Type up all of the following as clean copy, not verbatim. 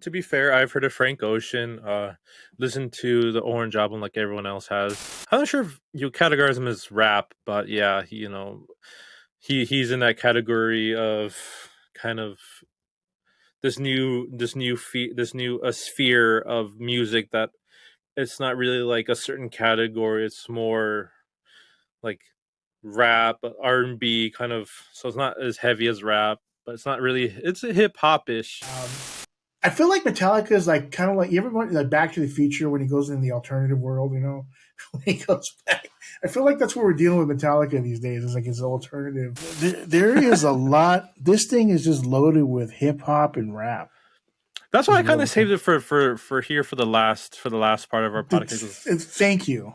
to be fair, I've heard of Frank Ocean. Listened to the Orange album like everyone else has. I'm not sure if you categorize him as rap, but yeah, he's in that category of kind of this new sphere of music that it's not really like a certain category. It's more like rap, R&B kind of. So it's not as heavy as rap, but it's not really. It's a hip hop ish. I feel like Metallica is like kind of like you ever went like Back to the Future when he goes in the alternative world, when he goes back. I feel like that's what we're dealing with Metallica these days. It's like it's alternative. There is a lot. This thing is just loaded with hip hop and rap. That's why I kind of saved it for here for the last part of our podcast. Thank you.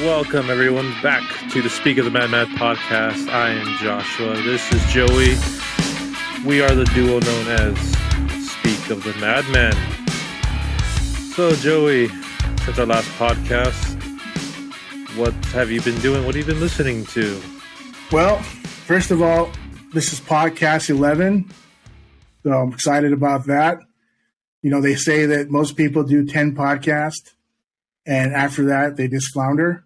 Welcome everyone back to the Speak of the Madman podcast. I am Joshua. This is Joey. We are the duo known as Speak of the Madman. So Joey, since our last podcast, what have you been doing? What have you been listening to? Well, first of all, this is podcast 11. So I'm excited about that. They say that most people do 10 podcasts and after that they just flounder.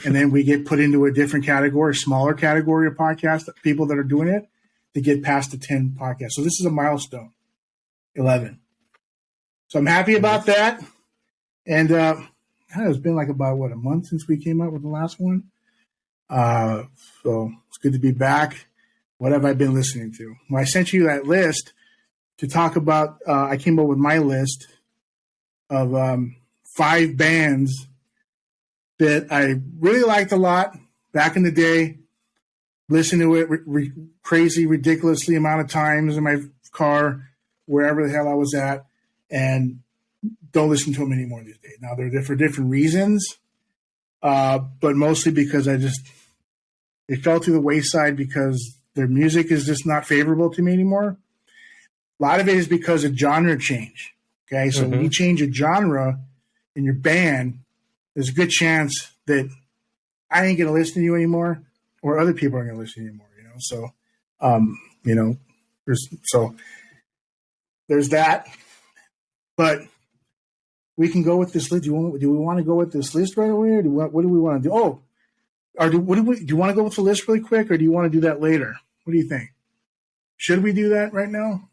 And then we get put into a different category, a smaller category of podcasts, people that are doing it, to get past the 10 podcasts. So this is a milestone, 11. So I'm happy about that. And it's been like about, a month since we came out with the last one. So it's good to be back. What have I been listening to? Well, I sent you that list to talk about. I came up with my list of 5 bands that I really liked a lot back in the day. Listened to it crazy, ridiculously amount of times in my car, wherever the hell I was at, and don't listen to them anymore these days. Now, they're there for different reasons, but mostly because they fell to the wayside because their music is just not favorable to me anymore. A lot of it is because of genre change. Okay, so when you change a genre in your band, there's a good chance that I ain't going to listen to you anymore, or other people aren't going to listen to you anymore. So, there's that. But we can go with this list. Do we want to go with this list right away, or what do we want to do? Oh, do you want to go with the list really quick, or do you want to do that later? What do you think? Should we do that right now?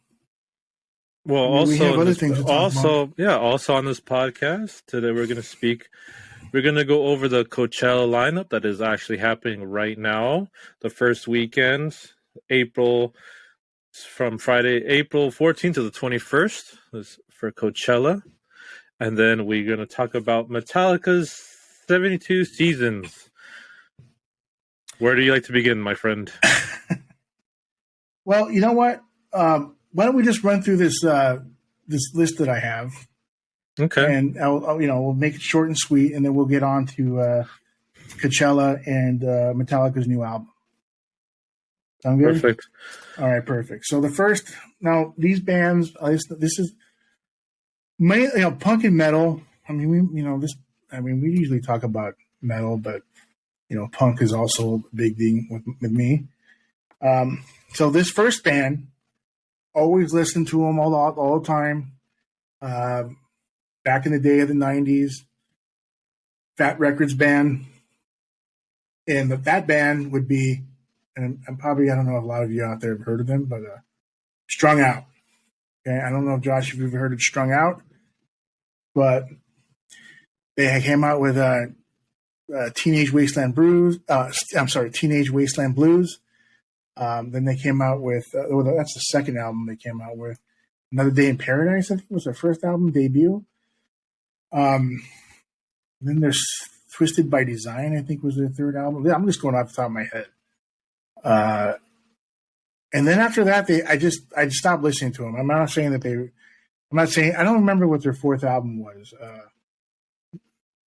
Well, we have other things to talk about. Also on this podcast today, we're going to speak. We're going to go over the Coachella lineup that is actually happening right now. The first weekend, from Friday, April 14th to the 21st is for Coachella. And then we're going to talk about Metallica's 72 seasons. Where do you like to begin, my friend? Well, you know what? Why don't we just run through this list that I have? Okay. And we'll make it short and sweet, and then we'll get on to Coachella and Metallica's new album. Sound good? Perfect. All right, perfect. So these bands, this is mainly punk and metal. I mean, we usually talk about metal, but punk is also a big thing with me. So this first band, always listened to them all the time. Back in the day of the 90s, Fat Records band. And that band would be, and probably, I don't know if a lot of you out there have heard of them, but Strung Out. Okay, I don't know, Josh, if you've ever heard of Strung Out, but they came out with Teenage Wasteland Blues. Teenage Wasteland Blues. Then they came out with, that's the second album they came out with. Another Day in Paradise, I think was their first album debut. Then there's Twisted by Design, I think was their third album. I'm just going off the top of my head. And then after that, I just stopped listening to them. I'm not saying that I don't remember what their fourth album was.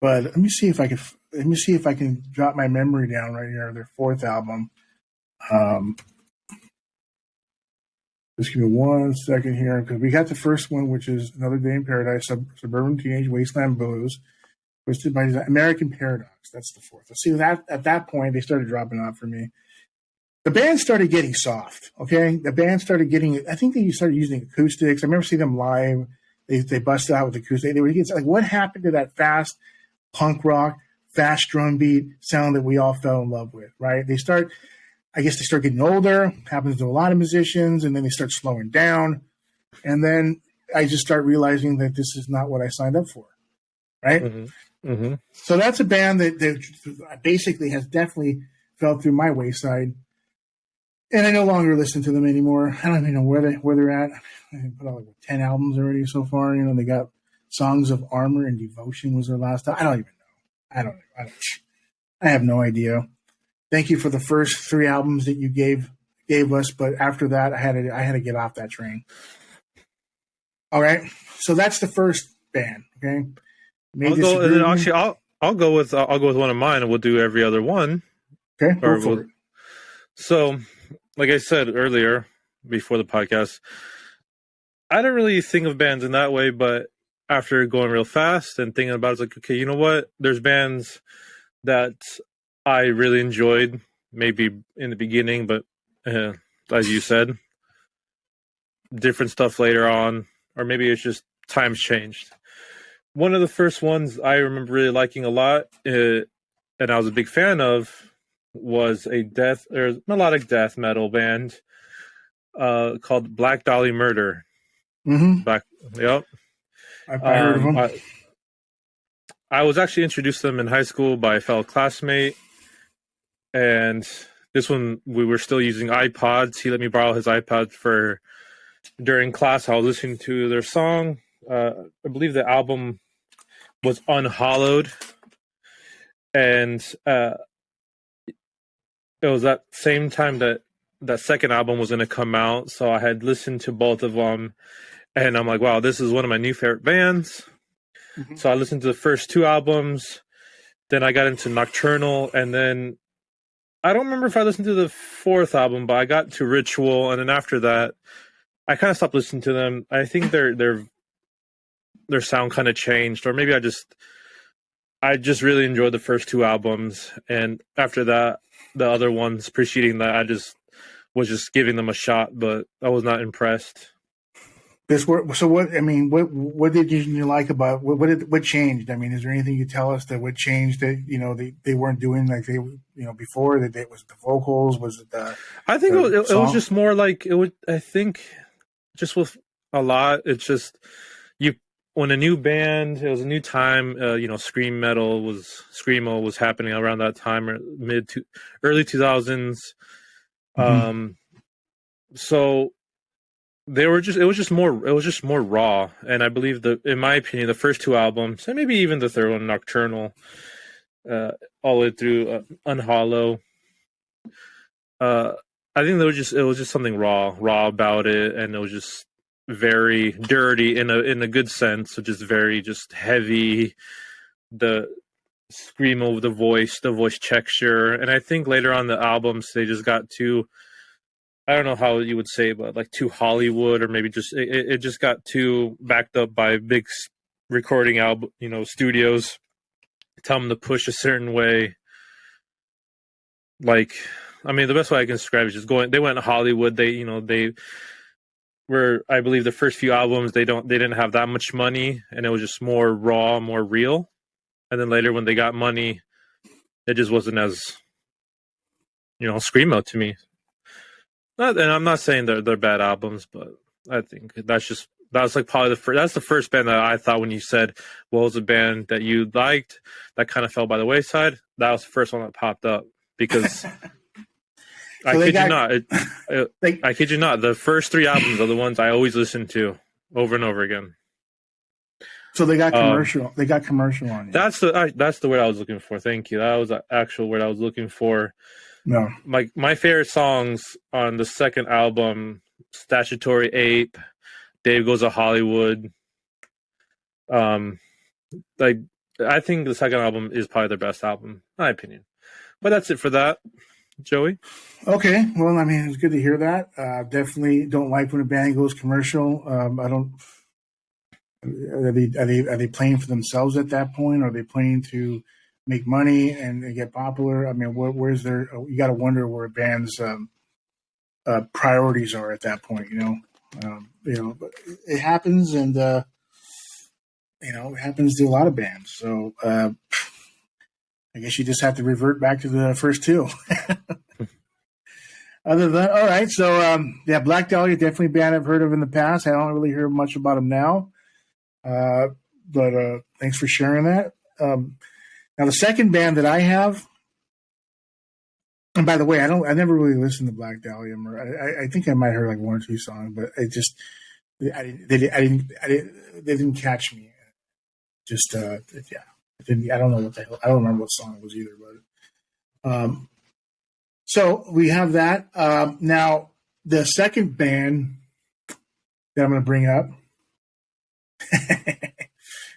But let me see if I can drop my memory down right here. Their fourth album. Just give me 1 second here, because we got the first one, which is Another Day in Paradise, Suburban Teenage Wasteland Blues, Twisted by Design, American Paradox. That's the fourth. See, that at that point, they started dropping off for me. The band started getting soft, okay? The band started getting, I think they started using acoustics. I remember seeing them live. They busted out with acoustics. They were getting, like, what happened to that fast punk rock, fast drum beat sound that we all fell in love with, right? I guess they start getting older, happens to a lot of musicians, and then they start slowing down. And then I just start realizing that this is not what I signed up for, right? Mm-hmm. Mm-hmm. So that's a band that basically has definitely fell through my wayside. And I no longer listen to them anymore. I don't even know where they're at. I put out like 10 albums already so far. You know, they got Songs of Armor and Devotion was their last time. I don't even know. I have no idea. Thank you for the first 3 albums that you gave us, but after that, I had to get off that train. All right, so that's the first band. Okay, I'll go with one of mine, and we'll do every other one. Okay, go for it. So, like I said earlier before the podcast, I don't really think of bands in that way, but after going real fast and thinking about it, it's like, okay, you know what? There's bands that I really enjoyed, maybe in the beginning, but as you said, different stuff later on, or maybe it's just times changed. One of the first ones I remember really liking a lot, and I was a big fan of, was a melodic death metal band called Black Dahlia Murder. Mm-hmm. Yep. I've heard of them. I was actually introduced to them in high school by a fellow classmate. And this one, we were still using iPods. He let me borrow his iPod during class. I was listening to their song. I believe the album was Unhallowed. And it was that same time that second album was going to come out. So I had listened to both of them. And I'm like, wow, this is one of my new favorite bands. Mm-hmm. So I listened to the first 2 albums. Then I got into Nocturnal. And then I don't remember if I listened to the 4th album, but I got to Ritual, and then after that, I kind of stopped listening to them. I think their sound kind of changed, or maybe I just really enjoyed the first 2 albums, and after that, the other ones preceding that, I just was just giving them a shot, but I was not impressed. What did you like about what changed? I mean, is there anything you tell us that what changed that they weren't doing like they before? That it was the vocals? Was it the? I think it was just more like it would. I think just with a lot, it's just when a new band, it was a new time. Screamo was happening around that time, or early 2000s. Mm-hmm. So. It was just more raw, and I believe in my opinion, the first 2 albums, and maybe even the third one, Nocturnal, all the way through Unhollow. I think it was just something raw about it, and it was just very dirty in a good sense, so just very just heavy. The screamo, the voice texture, and I think later on the albums they just got too. I don't know how you would say, but like too Hollywood, or maybe just it just got too backed up by big recording studios. Tell them to push a certain way. Like, I mean, the best way I can describe it is just they went to Hollywood. They were, I believe, the first few albums they didn't have that much money, and it was just more raw, more real. And then later when they got money, it just wasn't as screamo to me. And I'm not saying they're bad albums, but I think that's probably that's the first band that I thought when you said what was a band that you liked that kind of fell by the wayside. That was the first one that popped up because I kid you not, the first 3 albums are the ones I always listen to over and over again. So they got commercial. They got commercial on you. That's the word I was looking for. Thank you. That was the actual word I was looking for. No. My favorite songs on the second album, Statutory Ape, Dave Goes to Hollywood. Like I think the second album is probably their best album, in my opinion. But that's it for that, Joey. Okay, well, I mean, it's good to hear that. Definitely don't like when a band goes commercial. I don't. Are they playing for themselves at that point? Are they playing to make money and get popular? I mean, where's their? You got to wonder where a band's priorities are at that point. But it happens, and it happens to a lot of bands. So I guess you just have to revert back to the first two. Other than all right, so Black Dahlia, definitely a band I've heard of in the past. I don't really hear much about them now, but thanks for sharing that. Now the second band that I have, and by the way, I never really listened to Black Dahlia. I think I might have heard like one or two songs, but they didn't catch me. Just I don't know what the hell. I don't remember what song it was either, but. So we have that. Now, the second band that I'm going to bring up,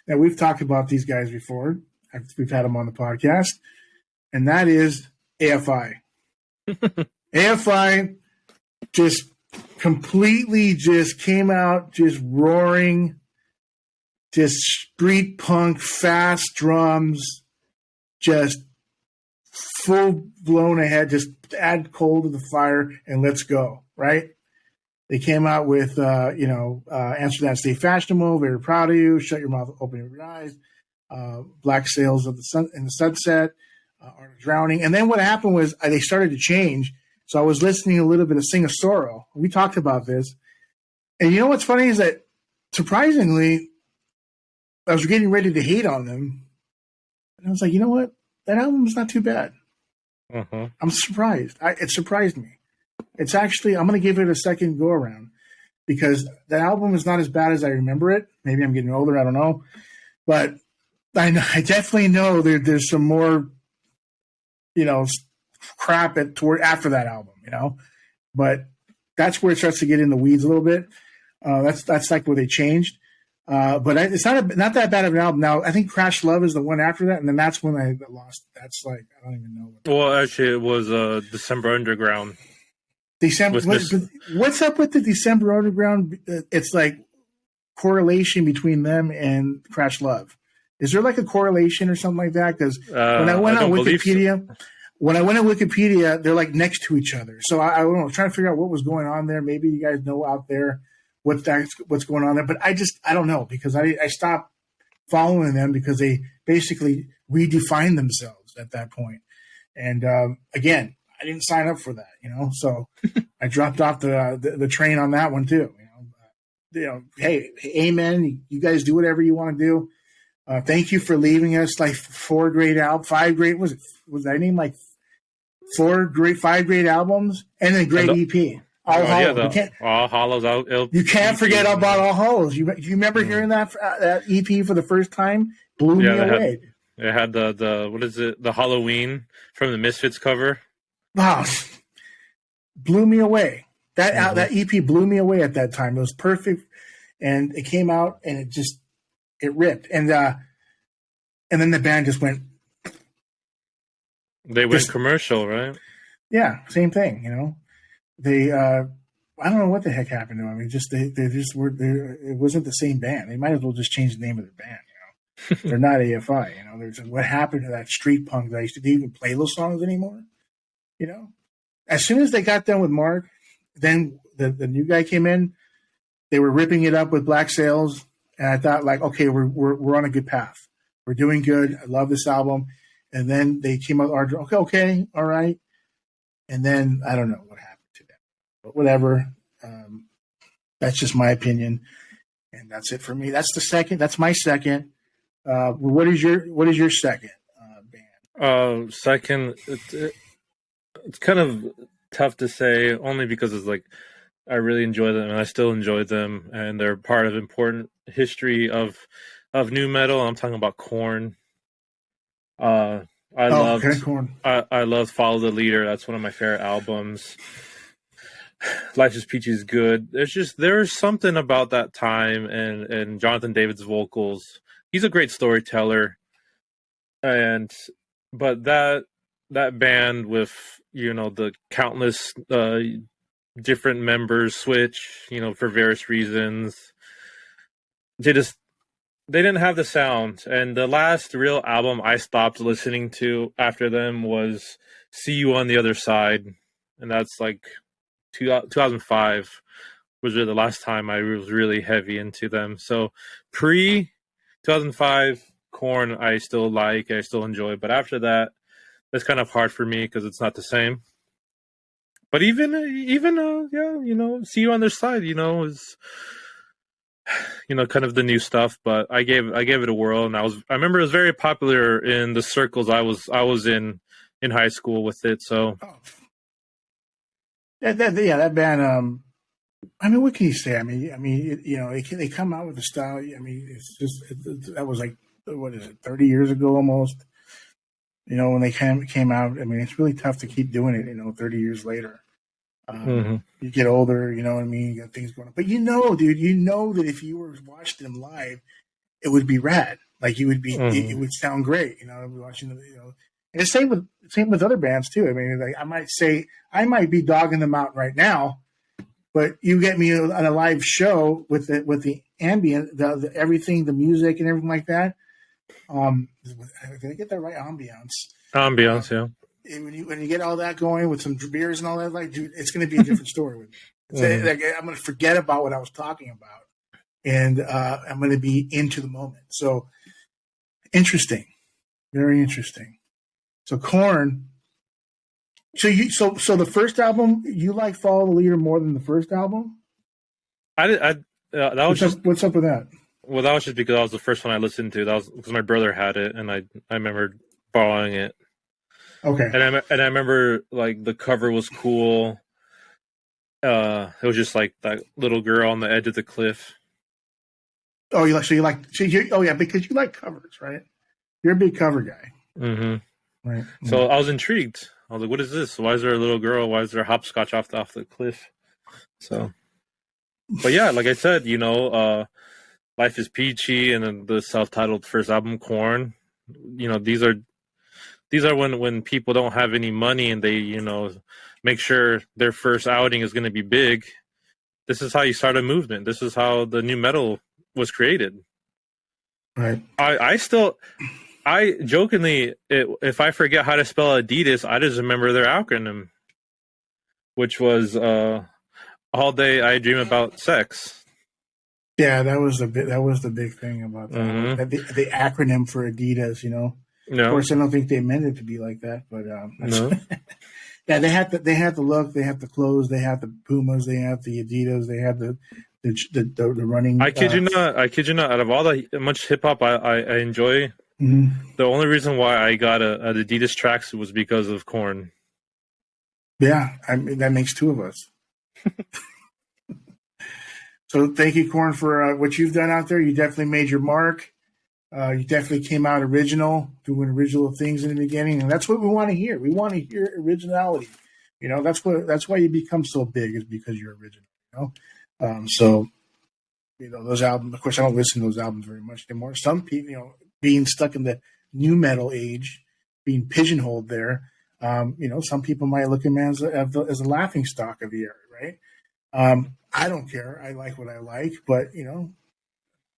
now we've talked about these guys before. We've had them on the podcast, and that is A.F.I. A.F.I. just completely just came out just roaring, just street punk, fast drums, just full blown ahead, just add coal to the fire and let's go, right? They came out with, Answer That, Stay Fashionable, Very Proud of You, Shut Your Mouth, Open Your Eyes, Black Sails of the Sun in the Sunset, Art of Drowning. And then what happened was they started to change. So I was listening a little bit of Sing of Sorrow. We talked about this. And you know what's funny is that, surprisingly, I was getting ready to hate on them. And I was like, you know what? That album is not too bad. Uh-huh. I'm surprised. It surprised me. It's actually, I'm going to give it a second go around because the album is not as bad as I remember it. Maybe I'm getting older. I don't know. But I definitely know there's some more, crap toward after that album, But that's where it starts to get in the weeds a little bit. That's like where they changed. But it's not that bad of an album. Now, I think Crash Love is the one after that, and then that's when I lost. That's like, I don't even know. Well, actually, it was December Underground. What's up with the December Underground? It's like correlation between them and Crash Love. Is there like a correlation or something like that? Because when I went on Wikipedia, they're like next to each other. So I don't know, trying to figure out what was going on there. Maybe you guys know out there what's going on there, but I don't know because I stopped following them because they basically redefined themselves at that point. And again, I didn't sign up for that, so I dropped off the train on that one too. Hey, amen. You guys do whatever you want to do. Thank you for leaving us like 5 great was I named like 5 great albums and then great EP. All Hollows. You can't forget about All Hollows. You remember hearing that EP for the first time? Blew me away. It had the what is it? The Halloween from the Misfits cover. Wow, blew me away. That EP blew me away at that time. It was perfect, and it came out and it ripped. And then the band just went. They went commercial, right? Yeah, same thing. They I don't know what the heck happened to them. I mean, they just were. It wasn't the same band. They might as well just change the name of their band. They're not A.F.I. There's what happened to that street punk that used to even play those songs anymore. As soon as they got done with Mark, then the new guy came in. They were ripping it up with Black Sails, and I thought like, okay, we're on a good path. We're doing good. I love this album. And then they came out. Okay, all right. And then I don't know what happened to them, but whatever. That's just my opinion, and that's it for me. That's the second. That's my second. What is your second band? Second, it's kind of tough to say, only because it's like I really enjoy them and I still enjoy them, and they're part of important history of new metal. I'm talking about Korn. I Oh, okay, loved Korn. I loved Follow the Leader. That's one of my favorite albums. Life is Peachy is good. There's something about that time and Jonathan David's vocals. He's a great storyteller, and but that band with the countless different members switch for various reasons. They just they didn't have the sound, and the last real album I stopped listening to after them was "See You on the Other Side," and that's like 2005 was really the last time I was really heavy into them. So pre 2005 Korn I still like, I still enjoy, but after that, that's kind of hard for me because it's not the same. But even yeah, See You on the Other Side, is kind of the new stuff. But I gave it a whirl, and I remember it was very popular in the circles I was in high school with it. So Oh. That band. I mean, what can you say? I mean, they come out with the style. I mean, it's just that was like what is it, 30 years ago almost. When they came out. I mean, it's really tough to keep doing it. 30 years later. You get older. You know what I mean. You got things going on, but dude, that if you were watching them live, it would be rad. Like you would be, it would sound great. Watching them. And the same with other bands too. I mean, like I might be dogging them out right now. But you get me on a live show with the ambient, the everything, the music and everything like that. Did I get that right? ambiance, yeah. And when you get all that going with some beers and all that, like, dude, it's going to be a different story with me. Like, I'm going to forget about what I was talking about, and I'm going to be into the moment. So interesting, very interesting. So Korn. So the first album, you like Follow the Leader more than the first album? That was What's up with that? Well, that was just because that was the first one I listened to. That was because my brother had it, and I remember borrowing it. Okay. And I remember like the cover was cool. It was just like that little girl on the edge of the cliff. Oh, because you like covers, right? You're a big cover guy. Mm-hmm. Right. So I was intrigued. I was like, "What is this? Why is there a little girl? Why is there hopscotch off the cliff?" So, but yeah, like I said, Life is Peachy, and then the self-titled first album, Korn. These are when people don't have any money and they make sure their first outing is going to be big. This is how you start a movement. This is how the new metal was created. Right. I jokingly, if I forget how to spell Adidas, I just remember their acronym, which was All Day I Dream About Sex. Yeah, that was the big thing about that. Mm-hmm. The acronym for Adidas, No. Of course, I don't think they meant it to be like that, but no. Yeah, they had the look, they have the clothes, they have the Pumas, they have the Adidas, they have the running. I kid you not. Out of all the much hip hop I enjoy, the only reason why I got an Adidas tracksuit was because of Korn. Yeah, I mean, that makes two of us. So thank you, Korn, for what you've done out there. You definitely made your mark. You definitely came out original, doing original things in the beginning, and that's what we want to hear. We want to hear originality. That's why you become so big, is because you're original. So those albums. Of course, I don't listen to those albums very much anymore. Some people, being stuck in the new metal age, being pigeonholed there. Some people might look at me as a laughing stock of the era, right? I don't care. I like what I like, but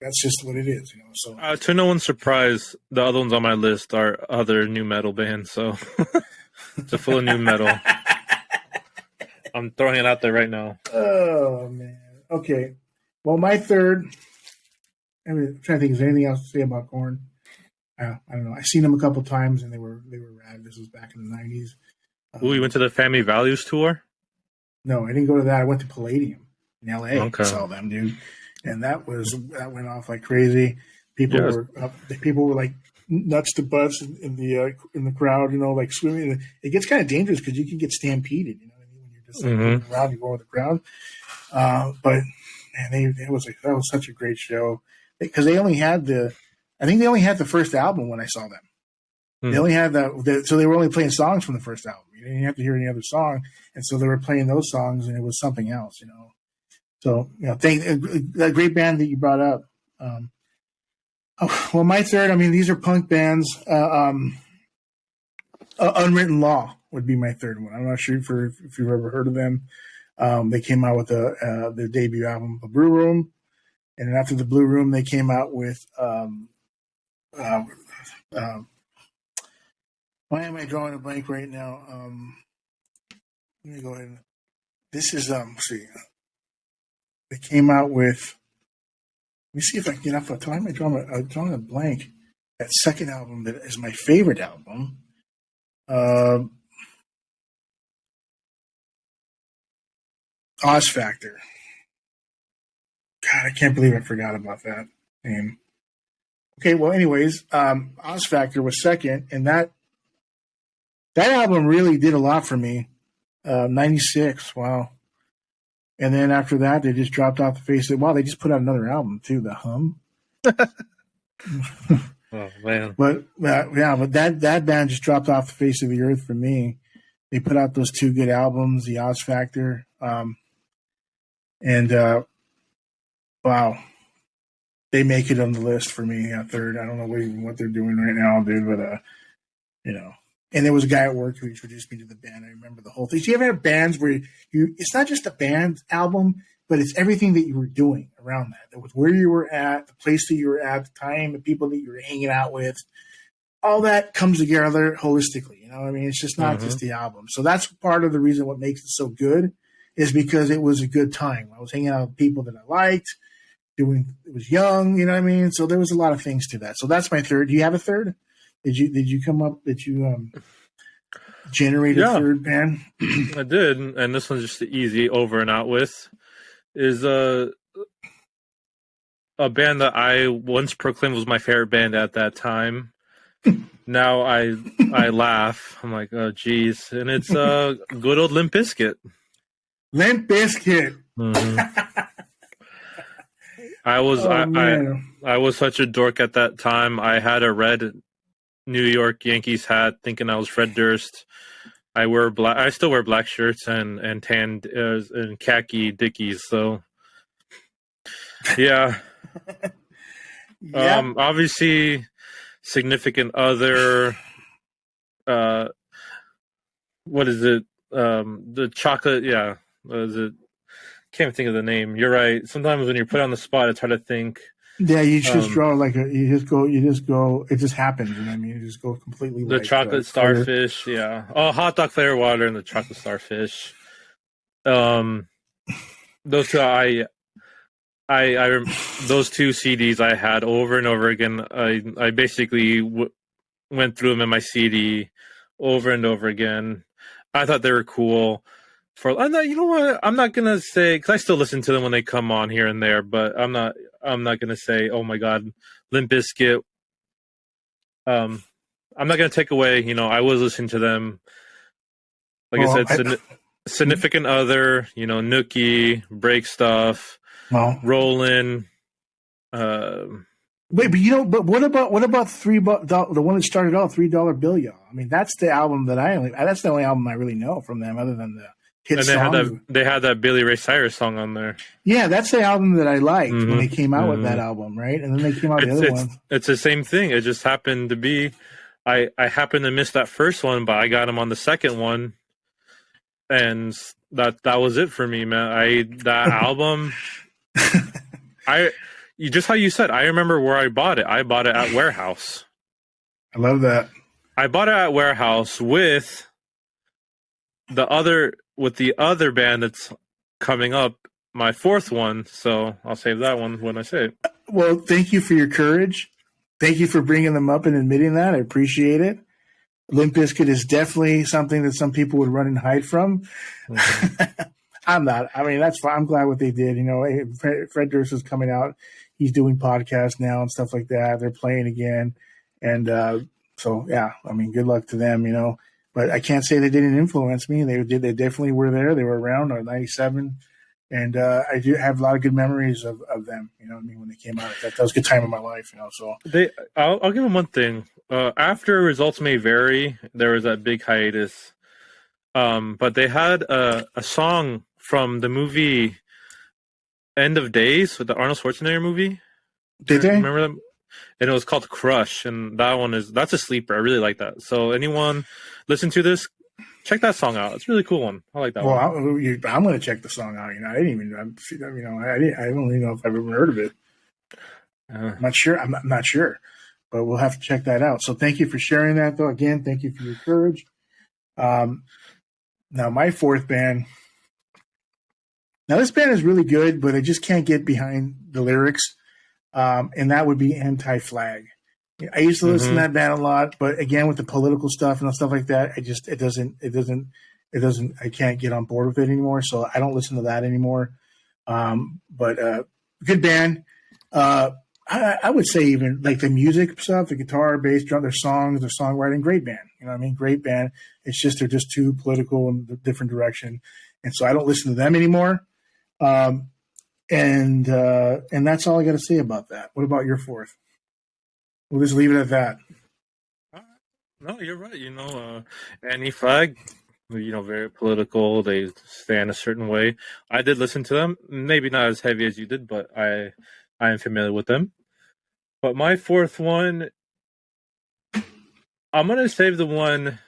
that's just what it is. So to no one's surprise, the other ones on my list are other new metal bands. So it's full of new metal. I'm throwing it out there right now. Oh man. Okay. Well, my third. I'm trying to think. Is there anything else to say about Korn? I don't know. I've seen them a couple times, and they were rad. This was back in the '90s. You went to the Family Values tour? No, I didn't go to that. I went to Palladium in L.A. Okay. Saw them, dude, and that went off like crazy. People were like nuts to butts in the crowd, like swimming. It gets kind of dangerous because you can get stampeded. You know what I mean? When you're just like, around, you go with the crowd. But man, that was such a great show because they only had the first album when I saw them. They only had so they were only playing songs from the first album. You didn't have to hear any other song, and so they were playing those songs, and it was something else, you know. So, you know, a great band that you brought up. Well, my third, I mean, these are punk bands. Unwritten Law would be my third one. I'm not sure if you've ever heard of them. They came out with their debut album, The Blue Room, and then after The Blue Room, they came out with. Why am I drawing a blank right now? Let me go ahead. This is see. They came out with. Let me see if I can get off. Why am I drawing a blank? That second album that is my favorite album. Oz Factor. God, I can't believe I forgot about that name. Okay, well, anyways, Oz Factor was second, and that album really did a lot for me. 96, wow. And then after that, they just dropped off the face of it. Wow, they just put out another album, too, The Hum. Oh, man. But that band just dropped off the face of the earth for me. They put out those two good albums, The Oz Factor. Wow. They make it on the list for me at third. I don't know what they're doing right now, dude, but, you know. And there was a guy at work who introduced me to the band. I remember the whole thing. So you ever have bands where it's not just a band album, but it's everything that you were doing around that. It was where you were at, the place that you were at, the time, the people that you were hanging out with. All that comes together holistically. You know what I mean? It's just not just the album. So that's part of the reason what makes it so good is because it was a good time. I was hanging out with people that I liked. It was young, you know what I mean? So there was a lot of things to that. So that's my third. Do you have a third? Did you come up? Did you generate a third band? I did, and this one's just easy over and out with. Is a band that I once proclaimed was my favorite band at that time. Now I laugh. I'm like, oh geez, and it's good old Limp Bizkit. Limp Bizkit. Mm-hmm. I was such a dork at that time. I had a red New York Yankees hat, thinking I was Fred Durst. I still wear black shirts and tan and khaki Dickies. So, yeah. Obviously, significant other. What is it? The chocolate. Yeah. What is it? Can't think of the name. You're right. Sometimes when you're put on the spot, it's hard to think. Yeah, you just draw you just go. It just happens. You know what I mean? You just go completely. The chocolate starfish, yeah. Oh, hot dog flavor water and the chocolate starfish. Those two, those two CDs I had over and over again. I basically went through them in my CD over and over again. I thought they were cool. You know what? I'm not gonna say because I still listen to them when they come on here and there, but I'm not gonna say, oh my God, Limp Bizkit. I'm not gonna take away. You know, I was listening to them. Like I said, significant other. You know, Nookie, Break Stuff, Rollin'. Wait, but what about the one that started off $3 Bill, y'all? I mean, that's the album that's the only album I really know from them, other than the. And they had that Billy Ray Cyrus song on there. Yeah, that's the album that I liked when they came out with that album, right? And then they came out with the other ones. It's the same thing. It just happened to be, I happened to miss that first one, but I got him on the second one, and that was it for me, man. That album, just how you said, I remember where I bought it. I bought it at Warehouse. I love that. I bought it at Warehouse with the other band that's coming up, my fourth one. So I'll save that one when I say it. Well, thank you for your courage. Thank you for bringing them up and admitting that. I appreciate it. Limp Bizkit is definitely something that some people would run and hide from. Mm-hmm. I'm not. I mean, that's fine. I'm glad what they did. You know, Fred Durst is coming out. He's doing podcasts now and stuff like that. They're playing again. And so, yeah, I mean, good luck to them, you know. But I can't say they didn't influence me. They definitely were there. They were around. 97, And I do have a lot of good memories of them. You know what I mean? When they came out, that was a good time in my life. You know, so I'll give them one thing. After Results May Vary, there was that big hiatus. But they had a song from the movie End of Days, with the Arnold Schwarzenegger movie. did they? Remember them? And it was called Crush, and that's a sleeper. I really like that. So anyone listen to this, check that song out. It's a really cool one. I like that Well, one. I'm going to check the song out. You know, I didn't even, you know, I don't even know if I've ever heard of it. I'm not sure. I'm not sure, but we'll have to check that out. So thank you for sharing that, though. Again, thank you for your courage. Now my fourth band. Now this band is really good, but I just can't get behind the lyrics, and that would be Anti-Flag. I used to listen to that band a lot, but again, with the political stuff and stuff like that, it doesn't. I can't get on board with it anymore, so I don't listen to that anymore. But good band. I would say even like the music stuff, the guitar, bass, drum, their songs, their songwriting, great band. You know what I mean? Great band. It's just they're just too political in a different direction, and so I don't listen to them anymore. And that's all I got to say about that. What about your fourth? We'll just leave it at that. No, you're right. You know, Anti-Flag, you know, very political. They stand a certain way. I did listen to them, maybe not as heavy as you did, but I am familiar with them. But my fourth one, I'm gonna save the one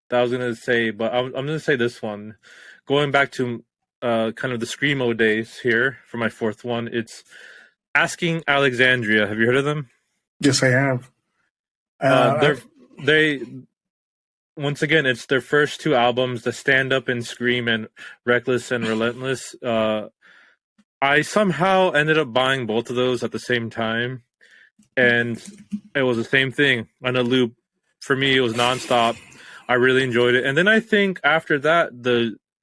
that I was gonna say, but I'm gonna say this one. Going back to kind of the screamo days here for my fourth one, it's Asking Alexandria. Have you heard of them? Yes, I have. They once again, it's their first two albums, the Stand Up and Scream and Reckless and Relentless. I somehow ended up buying both of those at the same time, and it was the same thing on a loop. For me, it was nonstop. I really enjoyed it, and then I think after that,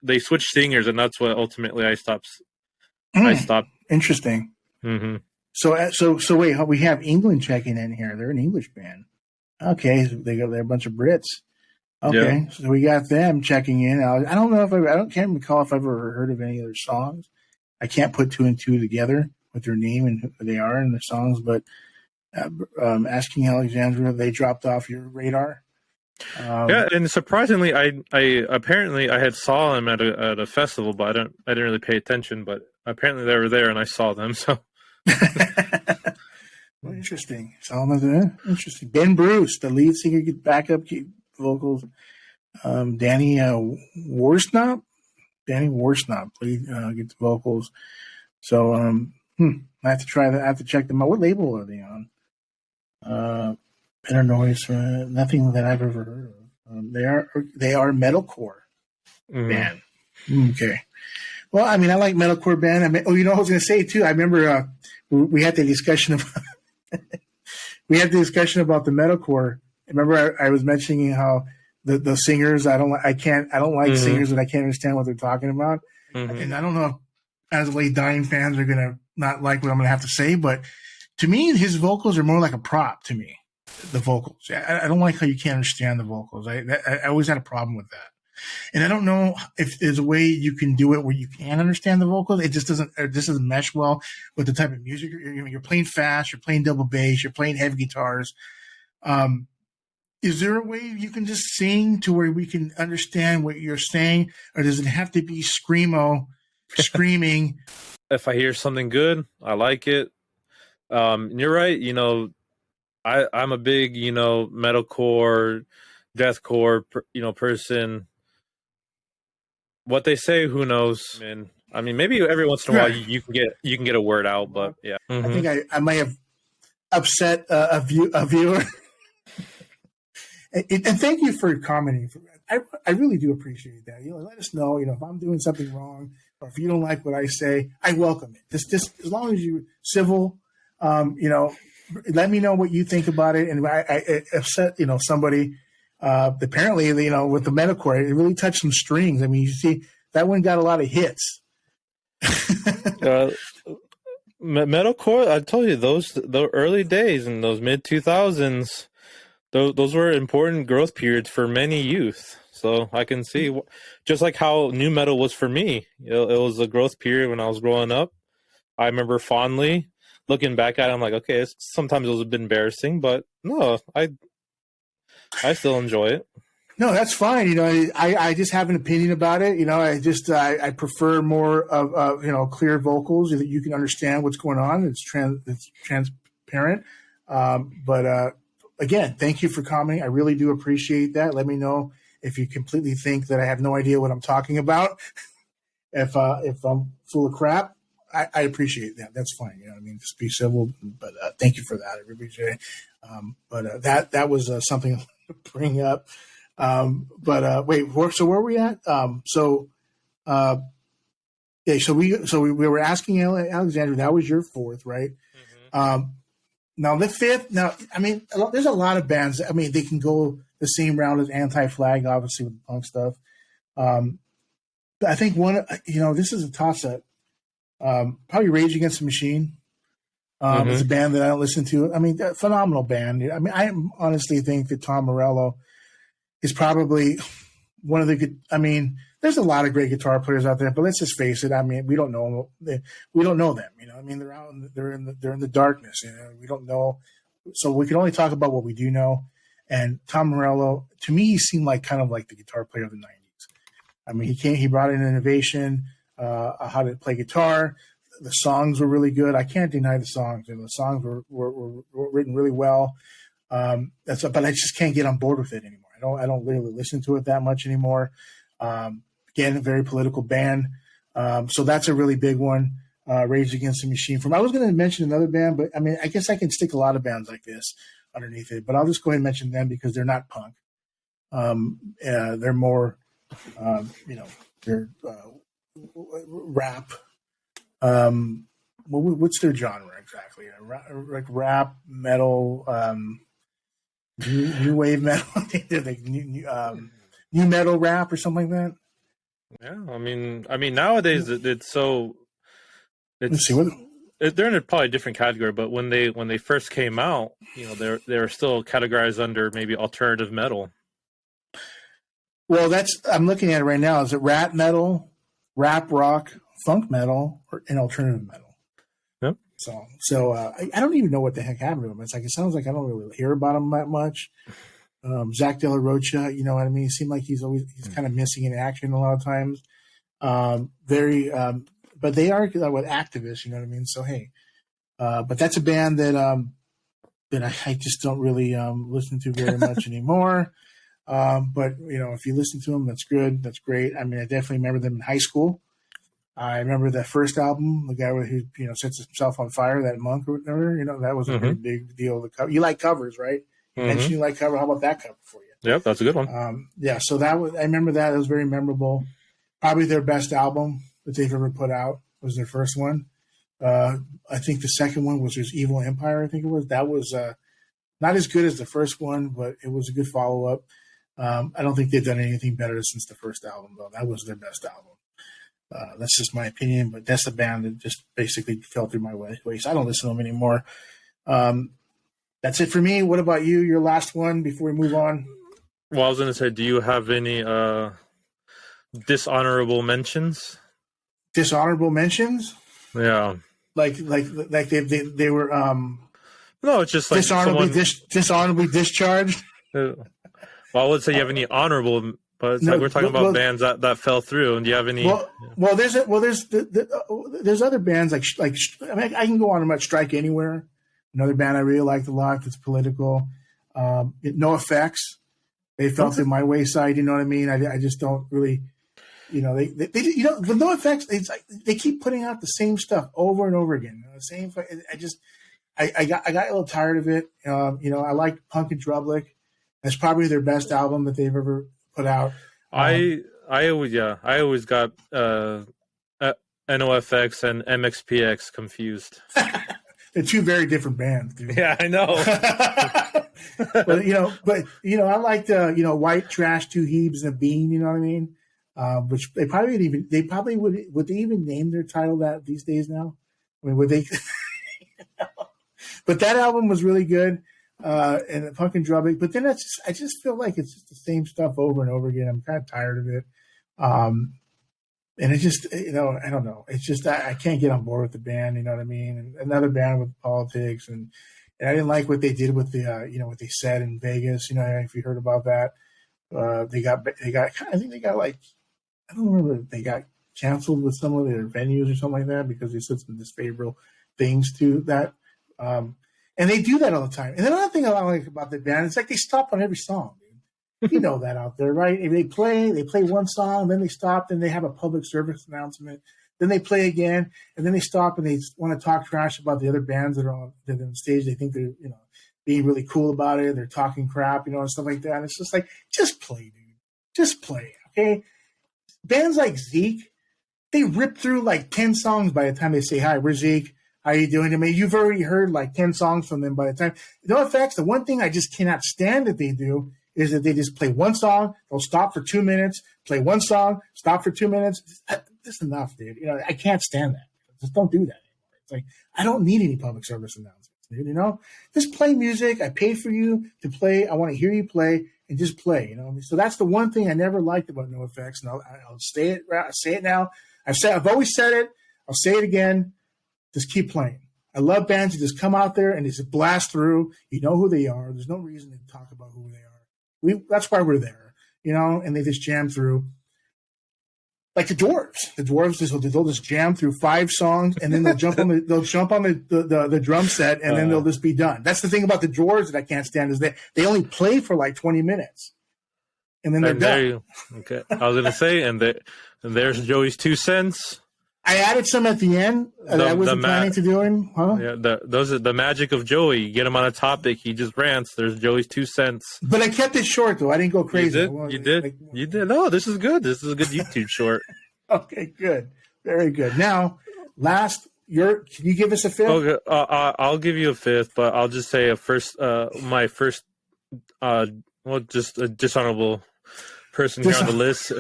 they switched singers, and that's what ultimately I stopped. Interesting. Mm-hmm. So wait, we have England checking in here. They're an English band. Okay, so they're a bunch of Brits. Okay, yeah. So we got them checking in. I don't know if can't recall if I've ever heard of any of their songs. I can't put two and two together with their name and who they are and their songs. But Asking Alexandria, they dropped off your radar. Yeah, and surprisingly, I had saw them at a festival, but I didn't really pay attention. But apparently they were there, and I saw them. So. Well, interesting. Interesting. Ben Bruce, the lead singer, gets backup vocals. Danny Worsnop gets vocals. So I have to try that. I have to check them out. What label are they on? Better Noise. Nothing that I've ever heard of. They are metalcore band. Okay. Well, I mean, I like metalcore band. I mean, I was going to say too. I remember we had the discussion about the metalcore. Remember, I was mentioning how the singers I don't like singers that I can't understand what they're talking about, and I don't know if as late dying fans are going to not like what I'm going to have to say, but to me, his vocals are more like a prop to me. The vocals, I don't like how you can't understand the vocals. I always had a problem with that. And I don't know if there's a way you can do it where you can understand the vocals. It just doesn't mesh well with the type of music. You're playing fast, you're playing double bass, you're playing heavy guitars. Is there a way you can just sing to where we can understand what you're saying, or does it have to be screaming? If I hear something good, I like it. You're right. You know, I'm a big, metalcore, deathcore, person. What they say, who knows? And I mean, maybe every once in a while you can get a word out, but yeah. I think I might have upset a viewer. And thank you for commenting. I really do appreciate that. Let us know. If I'm doing something wrong or if you don't like what I say, I welcome it. Just as long as you're civil, let me know what you think about it. And I upset somebody. Apparently, with the Metalcore, it really touched some strings. I mean, you see, that one got a lot of hits. Metalcore, I told you, the early days in those mid 2000s, those were important growth periods for many youth. So I can see, just like how new metal was for me. It was a growth period when I was growing up. I remember fondly looking back at it. I'm like, okay, sometimes it was a bit embarrassing, but no, I still enjoy it. No, that's fine. I just have an opinion about it. I prefer more of clear vocals that you can understand what's going on. It's transparent. But again, thank you for commenting. I really do appreciate that. Let me know if you completely think that I have no idea what I'm talking about. If I'm full of crap, I appreciate that. That's fine. Just be civil. But thank you for that. I really appreciate it. But that was something to bring up. Wait, so where are we at? So we were asking Alexandria. That was your fourth, right? Mm-hmm. Now the fifth. Now, there's a lot of bands. They can go the same route as Anti-Flag, obviously with the punk stuff. I think one. This is a toss-up. Probably Rage Against the Machine. It's a band that I don't listen to. A phenomenal band. I honestly think that Tom Morello is probably one of the good. There's a lot of great guitar players out there, but let's just face it. We don't know. We don't know them. They're out. They're in the darkness. We don't know. So we can only talk about what we do know. And Tom Morello, to me, he seemed kind of like the guitar player of the '90s. He brought in innovation, how to play guitar. The songs were really good. I can't deny the songs. The songs were written really well. But I just can't get on board with it anymore. I don't really listen to it that much anymore. Again, a very political band. So that's a really big one. Rage Against the Machine. I was going to mention another band, but I guess I can stick a lot of bands like this underneath it. But I'll just go ahead and mention them because they're not punk. They're more, they're rap. What's their genre exactly? Like rap, metal, new wave metal, like new metal rap or something like that. Yeah, nowadays it's so. Let's see what they're in probably a different category, but when they first came out, they're still categorized under maybe alternative metal. Well, I'm looking at it right now. Is it rap metal, rap rock, funk metal, and alternative metal? Yep. So I don't even know what the heck happened to him. It sounds like I don't really hear about him that much. Zach De La Rocha, you know what I mean? It seemed like he's kind of missing in action a lot of times. But they are with activists, you know what I mean? So, hey, but that's a band that I just don't really listen to very much anymore. But, if you listen to them, that's good. That's great. I definitely remember them in high school. I remember that first album, the guy who, sets himself on fire, that monk or whatever, that was a pretty big deal. The cover. You like covers, right? You mentioned you like cover. How about that cover for you? Yep, that's a good one. So I remember that. It was very memorable. Probably their best album that they've ever put out was their first one. I think the second one was his Evil Empire, I think it was. That was not as good as the first one, but it was a good follow-up. I don't think they've done anything better since the first album, though. That was their best album. That's just my opinion, but that's the band that just basically fell through my waist. I don't listen to them anymore. That's it for me. What about you? Your last one before we move on? Well, I was going to say, do you have any dishonorable mentions? Dishonorable mentions? Yeah. Like they were no, it's just like dishonorably discharged. Well, I would say you have any honorable, but it's like we're talking about bands that fell through. And do you have any? There's other bands like I can go on about Strike Anywhere. Another band I really liked a lot that's political. NOFX. They fell through my wayside. You know what I mean? I just don't really. With NOFX, they keep putting out the same stuff over and over again. The same. I got a little tired of it. I like Punk and Drublick. That's probably their best album that they've ever put out. I always got NOFX and MXPX confused. They're two very different bands, dude. Yeah, I know. I liked White Trash, Two Hebes, and a Bean. You know what I mean? Which they probably would they even name their title that these days now? Would they? But that album was really good. and the fucking drumming. But then I just feel like it's just the same stuff over and over again. I'm kind of tired of it. And it just, I don't know. It's just I can't get on board with the band. You know what I mean? And another band with politics, and I didn't like what they did with the, what they said in Vegas. If you heard about that, they got. I think they got like, I don't remember. They got canceled with some of their venues or something like that because they said some disfavorable things to that. And they do that all the time. And another thing I like about the band, it's like they stop on every song. You know that out there, right? If they play one song, then they stop, then they have a public service announcement, then they play again, and then they stop and they want to talk trash about the other bands that are on the stage. They think they're, being really cool about it. They're talking crap, and stuff like that. And it's just like, just play, dude. Just play, okay? Bands like Zeke, they rip through like 10 songs by the time they say, hi, we're Zeke. How you doing? I mean, you've already heard like 10 songs from them by the time. NOFX, the one thing I just cannot stand that they do is that they just play one song, they'll stop for 2 minutes, play one song, stop for 2 minutes. That's enough, dude. I can't stand that. Just don't do that anymore. It's like, I don't need any public service announcements, dude, Just play music. I paid for you to play. I want to hear you play and just play, So that's the one thing I never liked about NOFX, and I'll say it now. I've always said it. I'll say it again. Just keep playing. I love bands that just come out there and just blast through. You know who they are. There's no reason to talk about who they are. That's why we're there, and they just jam through. Like the Dwarves. The Dwarves, they'll just jam through 5 songs, and then they'll jump on the drum set, and then they'll just be done. That's the thing about the Dwarves that I can't stand is they only play for like 20 minutes, and then they're done. Okay, I was gonna say, and there's Joey's 2 cents. I added some at the end that I wasn't planning to do him. Huh? Yeah, those are the magic of Joey. You get him on a topic, he just rants. There's Joey's 2 cents. But I kept it short, though. I didn't go crazy. You did. No, this is good. This is a good YouTube short. Okay, good. Very good. Now, can you give us a fifth? Okay, I'll give you a fifth, but I'll just say my first, just a dishonorable person here on the list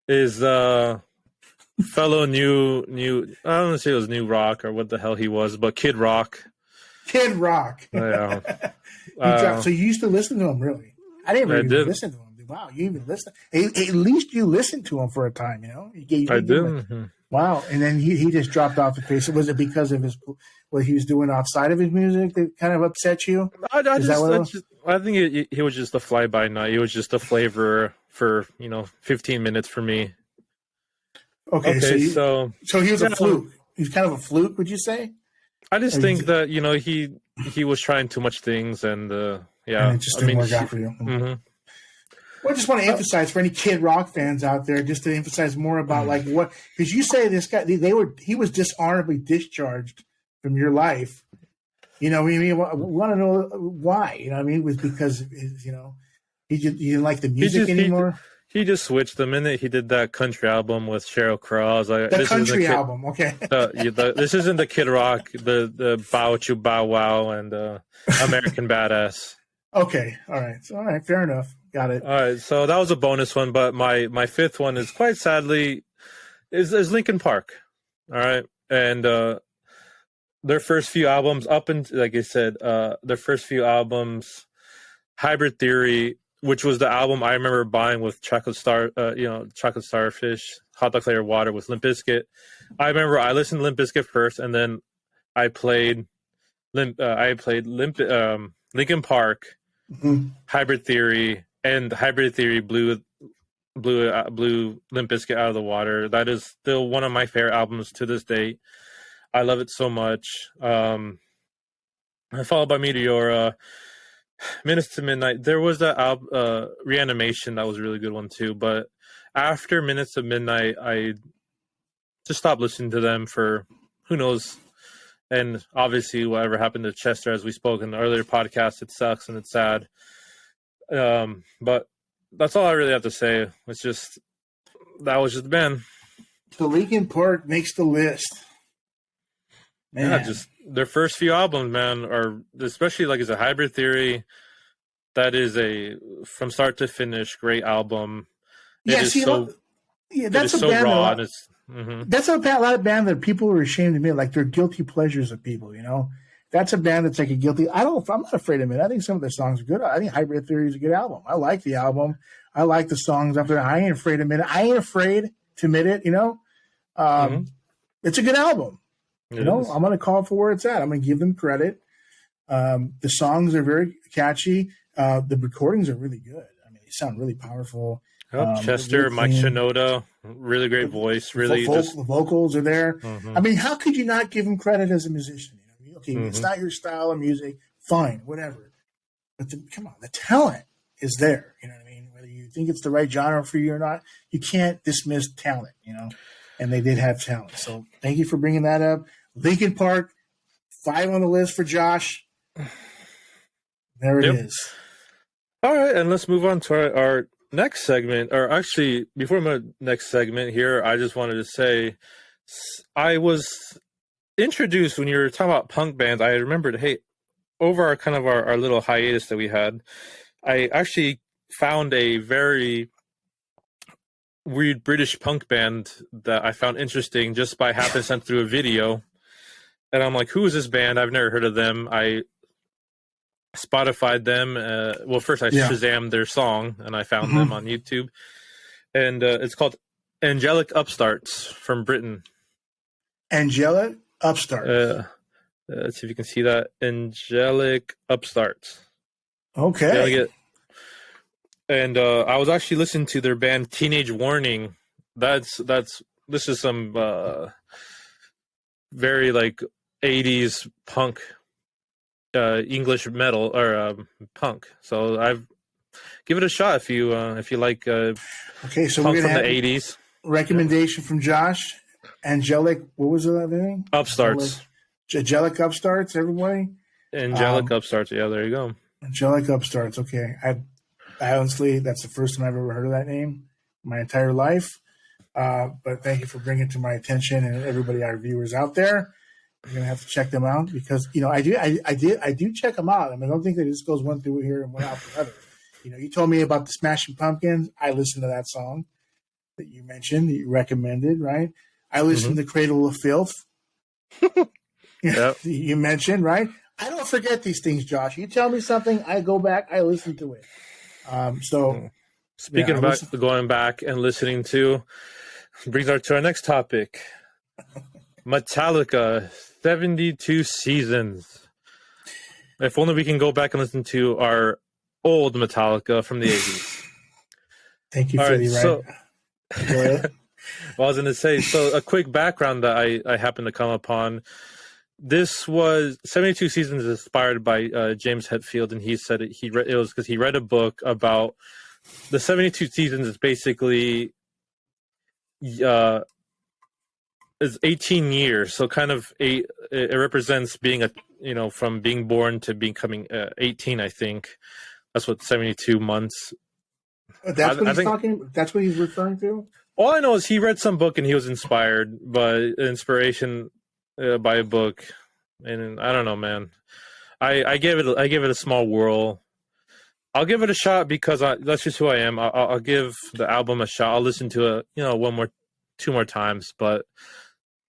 is fellow new I don't want to say it was New Rock or what the hell he was, but Kid Rock. Kid Rock. Yeah. So you used to listen to him, really? I didn't really listen to him. Wow, you even listen. At least you listened to him for a time, I did. Mm-hmm. Wow, and then he just dropped off the face. Was it because of what he was doing outside of his music that kind of upset you? I think he was just a fly-by-night. He was just a flavor for 15 minutes for me. Okay, so he was a fluke. He's kind of a fluke, would you say? I just think that he was trying too much things, and and it just didn't work out for you. Mm-hmm. Well, I just want to emphasize for any Kid Rock fans out there, just to emphasize more about like what, because you say this guy, he was dishonorably discharged from your life. We want to know why. It was because he didn't like the music anymore. He just switched the minute he did that country album with Sheryl Crow. I was like, the country album, okay. This isn't the Kid Rock, the Bow Chu Bow Wow and American Badass. Okay, all right, fair enough. Got it. All right, so that was a bonus one, but my fifth one is quite sadly is Linkin Park. All right, and their first few albums, like I said, their first few albums, Hybrid Theory, which was the album I remember buying with Chocolate Starfish, Hot Dog Flavored Water with Limp Bizkit. I remember I listened to Limp Bizkit first, and then I played Linkin Park, mm-hmm. Hybrid Theory. And Hybrid Theory blew Limp Bizkit out of the water. That is still one of my favorite albums to this day. I love it so much. Followed by Meteora, Minutes to Midnight. There was that album, Reanimation, that was a really good one too. But after Minutes to Midnight, I just stopped listening to them for who knows. And obviously, whatever happened to Chester, as we spoke in the earlier podcast, it sucks and it's sad. But that's all I really have to say. It's just that was just the band. So Linkin Park makes the list. Man. Yeah, just their first few albums, man, are especially like as a Hybrid Theory. That is a from start to finish great album. That's a so band raw. That's a lot of band that people are ashamed to admit, like they're guilty pleasures of people. that's a band that's like a guilty. I'm not afraid to admit. I think some of their songs are good. I think Hybrid Theory is a good album. I like the album. I like the songs up there. I ain't afraid to admit it. I ain't afraid to admit it. It's a good album. I'm going to call it for where it's at. I'm going to give them credit. The songs are very catchy. The recordings are really good. I mean, they sound really powerful. Chester, really Mike Shinoda, really great voice. The vocals are there. I mean, how could you not give him credit as a musician? Okay, it's not your style of music, fine, whatever. But come on, the talent is there. You know what I mean? Whether you think it's the right genre for you or not, you can't dismiss talent. And they did have talent. So thank you for bringing that up. Linkin Park, 5 on the list for Josh. There it is. All right, and let's move on to our next segment. Or actually, before my next segment here, I just wanted to say I was introduced when you were talking about punk bands. I remembered, hey, over our little hiatus that we had, I actually found a very weird British punk band that I found interesting just by happenstance through a video. And I'm like, who is this band? I've never heard of them. I Spotified them. First I Shazammed their song, and I found them on YouTube. And it's called Angelic Upstarts from Britain. Angelic Upstart. Let's see if you can see that. Angelic Upstarts. Okay. And I was actually listening to their band Teenage Warning. This is some very like 80s punk, English metal or punk. So I've give it a shot if you like so punk from the 80s. Recommendation from Josh. Angelic, what was that name? Upstarts. Angelic Upstarts, everybody? Angelic Upstarts, yeah, there you go. Angelic Upstarts, okay. I honestly, that's the first time I've ever heard of that name in my entire life. But thank you for bringing it to my attention, and everybody, our viewers out there. You're gonna have to check them out because I do check them out. I mean, I don't think that it just goes one through here and one out the other. You told me about the Smashing Pumpkins. I listened to that song that you mentioned, that you recommended, right? I listened to Cradle of Filth. Yep. You mentioned, right? I don't forget these things, Josh. You tell me something, I go back, I listen to it. Speaking about going back and listening to, brings us to our next topic. Metallica, 72 seasons. If only we can go back and listen to our old Metallica from the 80s. Thank you for the right. Well, I was going to say, so a quick background that I happened to come upon. This was 72 seasons inspired by James Hetfield, and he said it was because he read a book about the 72 seasons is basically is 18 years, so kind of it represents being from being born to becoming 18. I think that's what 72 months. That's what he's referring to. All I know is he read some book and he was inspired by by a book, and I don't know, man. I gave it a small whirl. I'll give it a shot because that's just who I am. I'll give the album a shot. I'll listen to it, 2 more times. But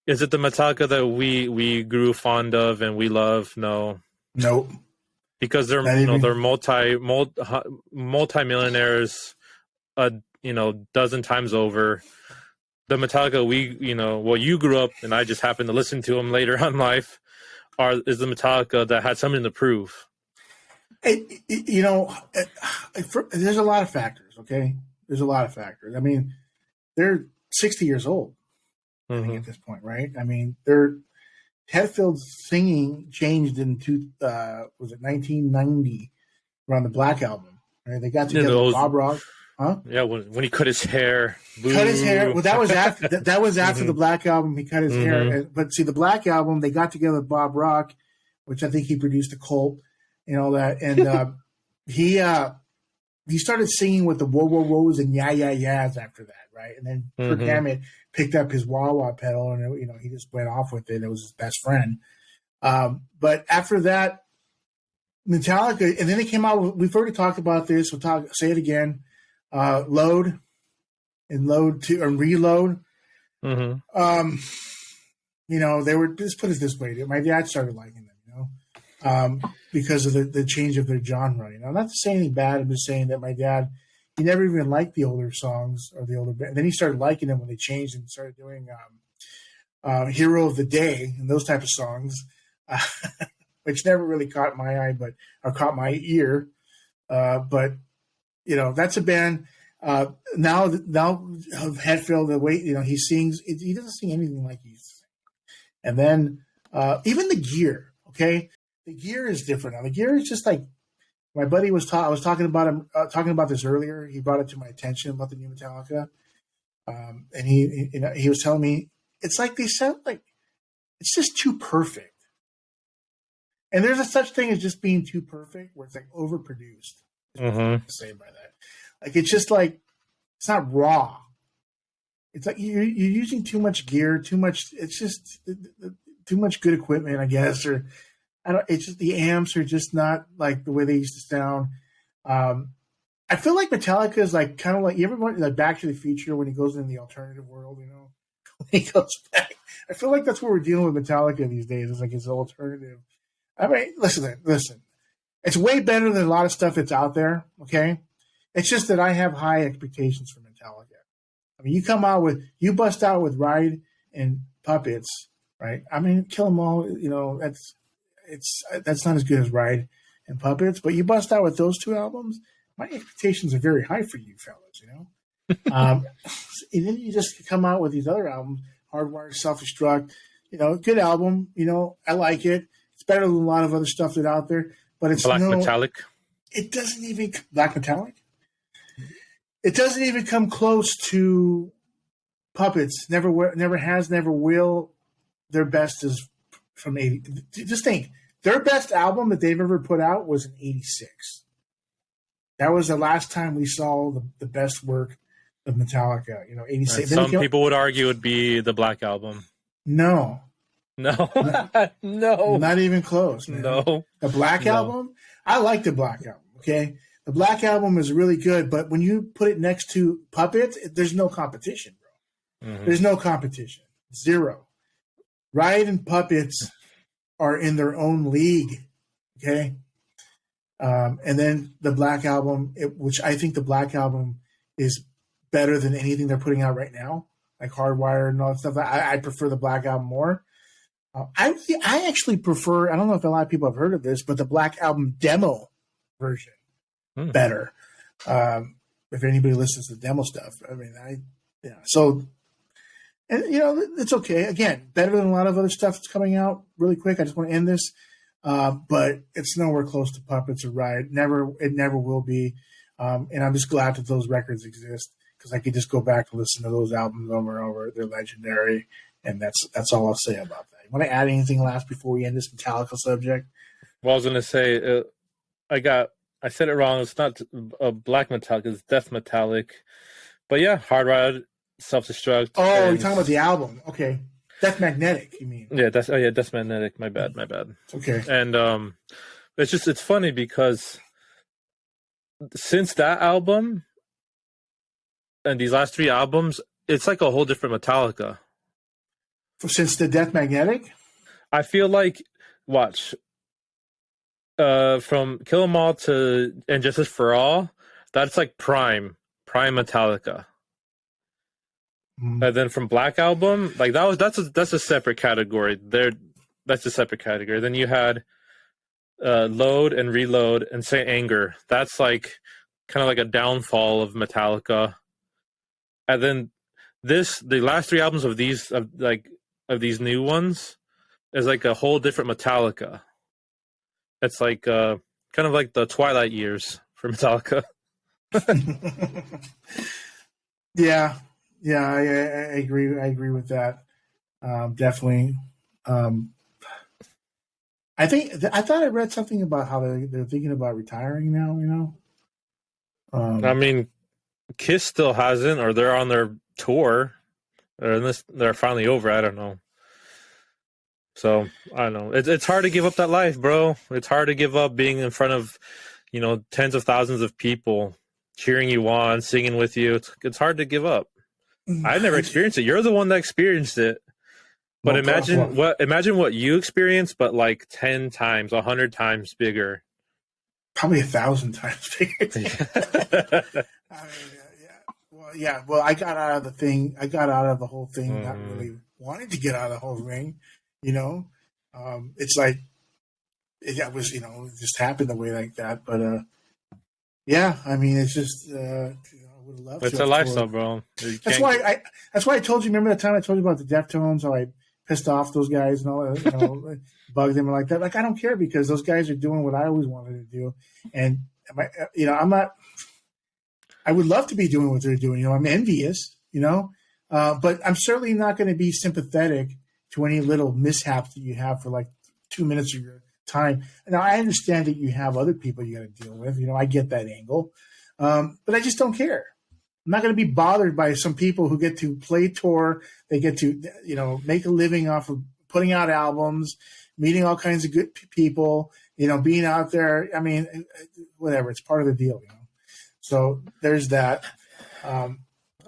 is it the Metallica that we grew fond of and we love? No, nope. Because they're multi-millionaires, dozen times over. The Metallica you grew up, and I just happened to listen to them later on in life, is the Metallica that had something to prove. There's a lot of factors, okay? There's a lot of factors. I mean, they're 60 years old I think, at this point, right? I mean, Hetfield's singing changed in 1990 around the Black Album. Right? They got together with Bob Rock. Huh? Yeah, when he cut his hair. Cut his hair. Well, that was after the Black Album. He cut his hair. But see, the Black Album, they got together with Bob Rock, which I think he produced a cult and all that. And he started singing with the whoa whoa whoas and yeah yeah yeahs after that, right? And then Kirk Hammett picked up his wah wah pedal and he just went off with it. It was his best friend. But after that, Metallica, and then they came out. We've already talked about this. Say it again. Load and Load 2 and Reload. They were, just put it this way. My dad started liking them, because of the change of their genre. Not to say anything bad. I'm just saying that my dad, he never even liked the older songs or the older band. Then he started liking them when they changed and started doing Hero of the Day and those type of songs, which never really caught my eye, or caught my ear. But that's a band. Now Hetfield, the way he sings, he doesn't sing anything like he used to sing. And then even the gear, okay, the gear is different now. The gear is just like my buddy was I was talking about this earlier. He brought it to my attention about the new Metallica, and he was telling me it's like they sound like it's just too perfect. And there's a such thing as just being too perfect, where it's like overproduced. To say by that, like it's just like it's not raw. It's like you're using too much gear, too much. It's just too much good equipment, I guess, or I don't. It's just the amps are just not like the way they used to sound. I feel like Metallica is like kind of like, you ever went like Back to the Future when he goes in the alternative world, when he goes back. I feel like that's what we're dealing with Metallica these days. It's like it's alternative. I mean, listen. It's way better than a lot of stuff that's out there, okay? It's just that I have high expectations for Metallica. I mean, you bust out with Ride and Puppets, right? I mean, Kill 'Em All, that's not as good as Ride and Puppets, but you bust out with those two albums, my expectations are very high for you fellas, and then you just come out with these other albums, Hardwired, Self-Destruct, good album, I like it. It's better than a lot of other stuff that's out there. But it's Metallic. It doesn't even Black Metallic. It doesn't even come close to Puppets. Never has, never will. Their best is from 80. Just think, their best album that they've ever put out was in 86. That was the last time we saw the best work of Metallica. 86. Some people would argue it would be the Black Album. No. No, not even close. Man. No, the Black Album. I like the Black Album. Okay, the Black Album is really good, but when you put it next to Puppets, there's no competition, bro. There's no competition. Zero. Ride and Puppets are in their own league. Okay, and then the Black Album, which I think the Black Album is better than anything they're putting out right now, like Hardwired and all that stuff. I prefer the Black Album more. I actually prefer, I don't know if a lot of people have heard of this, but the Black Album demo version better. If anybody listens to the demo stuff, I mean, so, and it's okay. Again, better than a lot of other stuff that's coming out really quick. I just want to end this, but it's nowhere close to Puppets or Ride. It never will be. And I'm just glad that those records exist, because I could just go back and listen to those albums over and over. They're legendary. And that's all I'll say about that. You want to add anything last before we end this Metallica subject? Well, I was going to say, I said it wrong. It's not a Black Metallica, it's Death Metallic. But yeah, Hardwired, Self-Destruct. Oh, you're talking about the album. Okay. Death Magnetic, you mean? Yeah, Death Magnetic. My bad. Okay. And it's funny because since that album and these last three albums, it's like a whole different Metallica. Since the Death Magnetic? I feel like, watch, from Kill 'Em All to And Justice for All, that's like prime Metallica. And then from Black Album, like that's a separate category. That's a separate category. Then you had Load and Reload and Saint Anger. That's like kind of like a downfall of Metallica. And then the last three albums of these these new ones is like a whole different Metallica. It's like kind of like the Twilight years for Metallica. Yeah, I agree. I agree with that. Definitely. I thought I read something about how they're thinking about retiring now. I mean, Kiss still hasn't, or they're on their tour. They're finally over. I don't know. So I don't know. It's hard to give up that life, bro. It's hard to give up being in front of, tens of thousands of people cheering you on, singing with you. It's hard to give up. I never experienced it. You're the one that experienced it. But imagine what you experienced, but like 10 times, 100 times bigger. Probably 1,000 times bigger. I mean, Well, I got out of the thing. I got out of the whole thing, not really wanting to get out of the whole ring. It's like it was, it just happened the way like that. But yeah, I mean, it's just I would love to. It's a lifestyle, bro. That's why I told you. Remember that time I told you about the Deftones? How I pissed off those guys and all that, bugged them like that. Like, I don't care, because those guys are doing what I always wanted to do, and I'm not. I would love to be doing what they're doing. I'm envious, but I'm certainly not going to be sympathetic to any little mishaps that you have for like 2 minutes of your time. Now, I understand that you have other people you got to deal with. I get that angle, but I just don't care. I'm not going to be bothered by some people who get to play tour. They get to, make a living off of putting out albums, meeting all kinds of good people, being out there. I mean, whatever. It's part of the deal, So there's that. All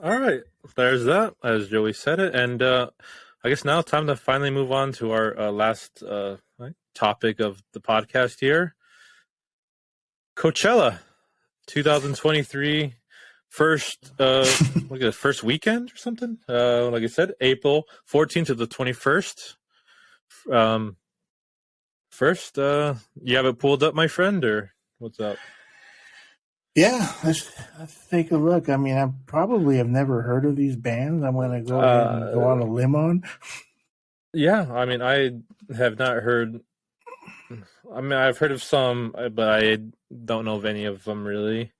right. There's that, as Joey said it. And I guess now it's time to finally move on to our last topic of the podcast here. Coachella 2023. First first weekend or something. Like I said, April 14th to the 21st. First, you have it pulled up, my friend, or what's up? Yeah, let's take a look. I mean, I probably have never heard of these bands. I'm going to go ahead and go on a limb on. Yeah, I mean, I have not heard. I mean, I've heard of some, but I don't know of any of them really.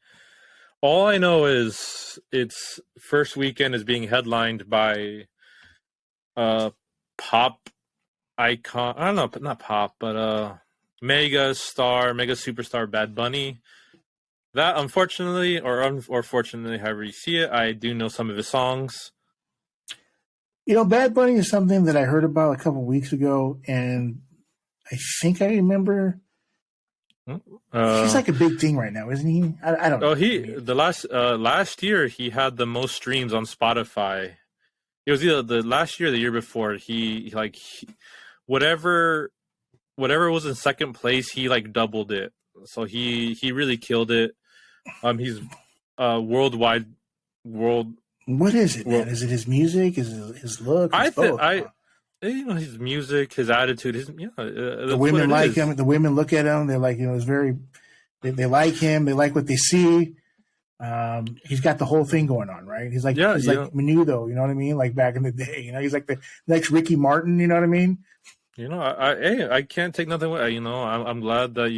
All I know is its first weekend is being headlined by pop icon. I don't know, but not pop, but mega superstar Bad Bunny. That, unfortunately, or fortunately, however you see it, I do know some of his songs. Bad Bunny is something that I heard about a couple weeks ago, and I think I remember. He's like a big thing right now, isn't he? I don't know. The last year he had the most streams on Spotify. It was either the last year or the year before. Whatever was in second place, he like doubled it. So he really killed it. He's worldwide. What is it, man? Is it his music? Is it his look? His music, his attitude, the women like him. The women look at him. They're like, it's very. They like him. They like what they see. He's got the whole thing going on, right? He's like Menudo, you know what I mean? Like back in the day, he's like the next Ricky Martin, you know what I mean? I can't take nothing away. I'm glad that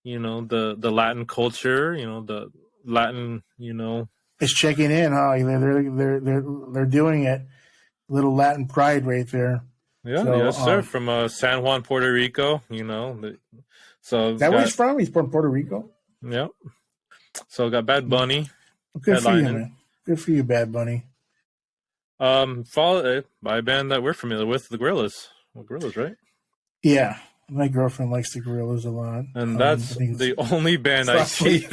the Latin culture, the Latin, is checking in, huh? They're doing it. Little Latin pride right there. Yeah, so, yes, sir. From San Juan, Puerto Rico. So is that where he's from? He's from Puerto Rico. Yeah. So got Bad Bunny. Good for you, man. Good for you, Bad Bunny. Followed by a band that we're familiar with, the Gorillaz. Well, Gorillaz, right? Yeah, my girlfriend likes the Gorillaz a lot, and that's the only band I see.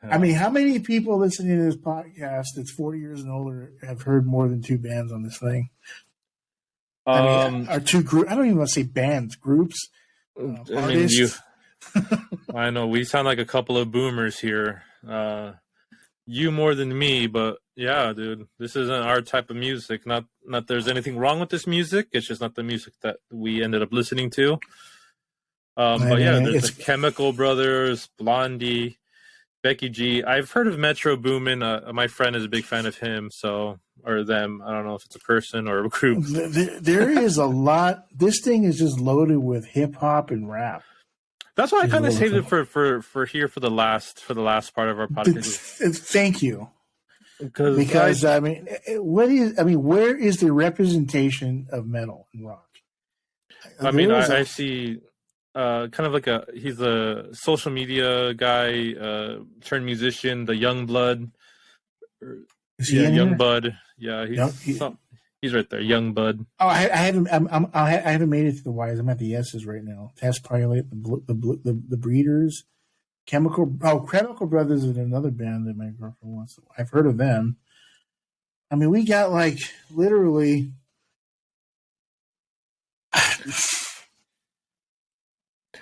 I mean, how many people listening to this podcast that's 40 years and older have heard more than two bands on this thing? Or two groups. I don't even want to say bands, groups. Artists. I know we sound like a couple of boomers here. You more than me, but yeah, dude, this isn't our type of music. Not there's anything wrong with this music. It's just not the music that we ended up listening to. But yeah, there's the Chemical Brothers, Blondie, Becky G. I've heard of Metro Boomin. My friend is a big fan of him, or them. I don't know if it's a person or a group. There is a lot. This thing is just loaded with hip hop and rap. That's why I kind of saved it for here for the last part of our podcast. Thank you. Because where is the representation of metal and rock? I see kind of like he's a social media guy turned musician, the Young Blood. Young Bud. Yeah, he's right there, Young Bud. Oh, I haven't made it to the Y's. I'm at the S's right now. Test Pilot, the Breeders, Chemical Brothers is another band that my girlfriend wants. I've heard of them. I mean, we got like literally.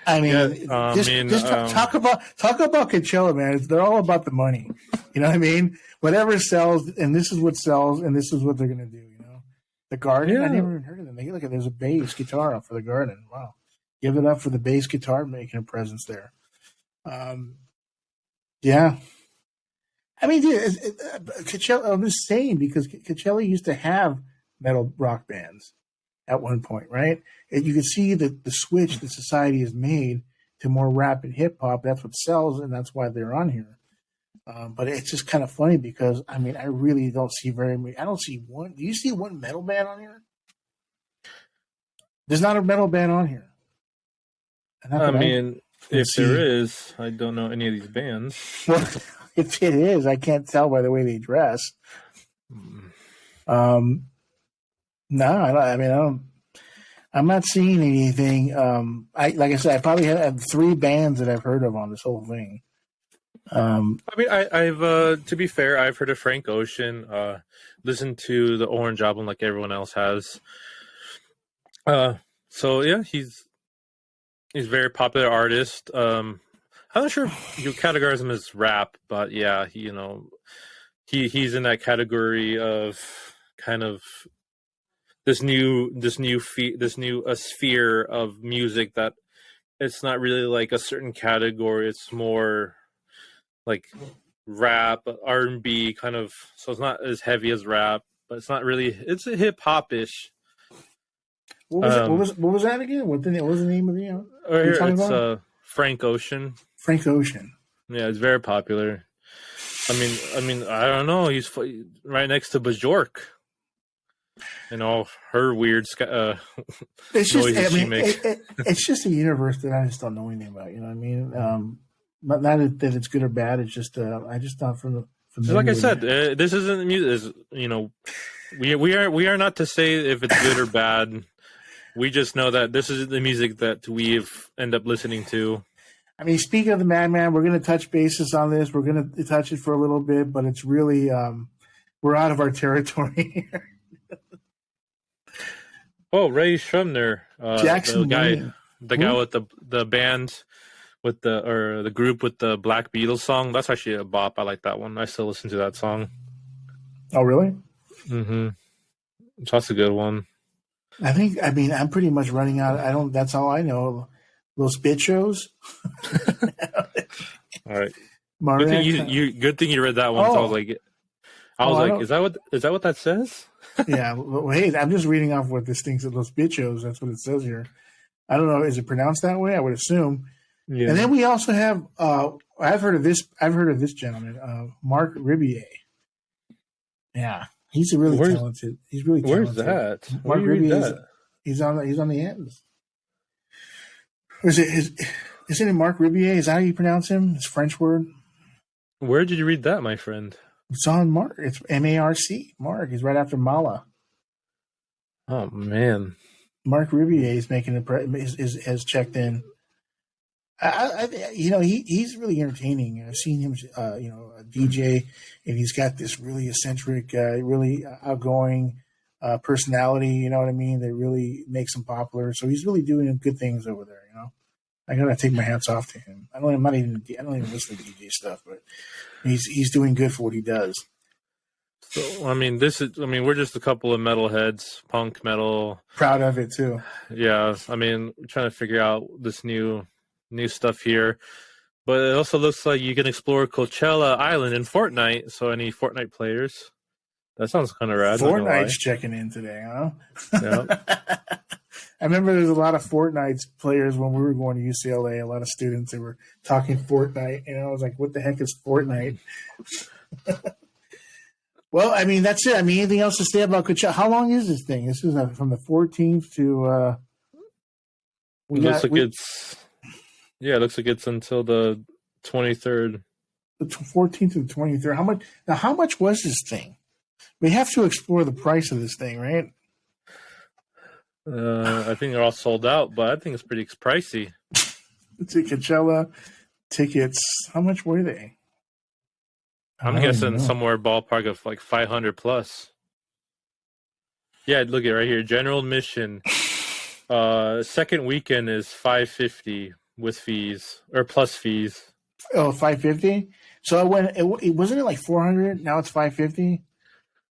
I mean, talk about Coachella, man. They're all about the money. You know what I mean? Whatever sells, and this is what sells, and this is what they're gonna do. You know, the Garden. I never even heard of them. Look at there's a bass guitar up for the Garden. Wow, give it up for the bass guitar making a presence there. Yeah. I mean, Coachella. I'm just saying because Coachella used to have metal rock bands at one point, right? And you can see the switch that society has made to more rap and hip hop. That's what sells, and that's why they're on here. But it's just kind of funny because I mean, I really don't see very many. I don't see one. Do you see one metal band on here? There's not a metal band on here. I mean, if there is, I don't know any of these bands. Well, if it is, I can't tell by the way they dress. No, I mean, I'm not seeing anything. Like I said, I probably have 3 bands that I've heard of on this whole thing. I mean, I've to be fair, I've heard of Frank Ocean. Listened to the Orange album like everyone else has. So yeah, he's a very popular artist. I'm not sure if you categorize him as rap, but yeah, he's in that category of kind of this new sphere of music that it's not really like a certain category. It's more like rap, R&B kind of. So it's not as heavy as rap, but it's not really. It's a hip hop-ish. What was that again? What was the name of the? It's Frank Ocean. Frank Ocean. Yeah, it's very popular. I mean, I don't know. He's right next to Bjork. And all her weird it's just, noises she makes. It's just a universe that I just don't know anything about. You know what I mean? Not that it's good or bad. It's just I just thought from like I said, this isn't music. We are not to say if it's good or bad. We just know that this is the music that we've end up listening to. I mean, speaking of the Madman, we're going to touch bases on this. We're going to touch it for a little bit, but it's really we're out of our territory here. Oh, Ray Shremner, Jackson, the guy with the band with the group with the Black Beatles song. That's actually a bop. I like that one. I still listen to that song. Oh, really? Mm-hmm. That's a good one. I mean, I'm pretty much running out. That's all I know. Los Bichos. All right. Good thing you read that one. So I was like, is that what that says? Yeah. Well, hey, I'm just reading off what this thing says. Los Bichos. That's what it says here. I don't know. Is it pronounced that way? I would assume. Yeah. And then we also have. I've heard of this gentleman, Mark Ribier. Yeah, he's really talented. He's really talented. Where's that? Mark Ribier. He's on the ends. Isn't it Mark Ribier? Is that how you pronounce him? It's a French word. Where did you read that, my friend? It's on Mark. It's Marc. Mark. He's right after Mala. Oh man. Mark Ribier is making has checked in. He's really entertaining. I've seen him, a DJ, and he's got this really eccentric, really outgoing personality. You know what I mean? That really makes him popular. So he's really doing good things over there. You know, I gotta take my hats off to him. I don't even listen to DJ stuff, but he's doing good for what he does. So I mean, we're just a couple of metalheads, punk metal. Proud of it too. Yeah, I mean, we're trying to figure out this new stuff here, but it also looks like you can explore Coachella Island in Fortnite. So any Fortnite players, that sounds kind of rad. Fortnite's checking in today, huh? Yeah. I remember there's a lot of Fortnite players when we were going to UCLA. A lot of students that were talking Fortnite, and I was like, "What the heck is Fortnite?" Well, I mean, that's it. I mean, anything else to say about Coachella? How long is this thing? This is from the 14th to. It looks like it's until the 23rd. The 14th to the 23rd. How much was this thing? We have to explore the price of this thing, right? I think they're all sold out, but I think it's pretty pricey. The Coachella tickets, how much were they? I'm guessing somewhere ballpark of like 500 plus. Yeah, look at it right here. General admission. Second weekend is $550 with fees or plus fees. Oh, $550. So it went. It wasn't it like $400. Now it's $550.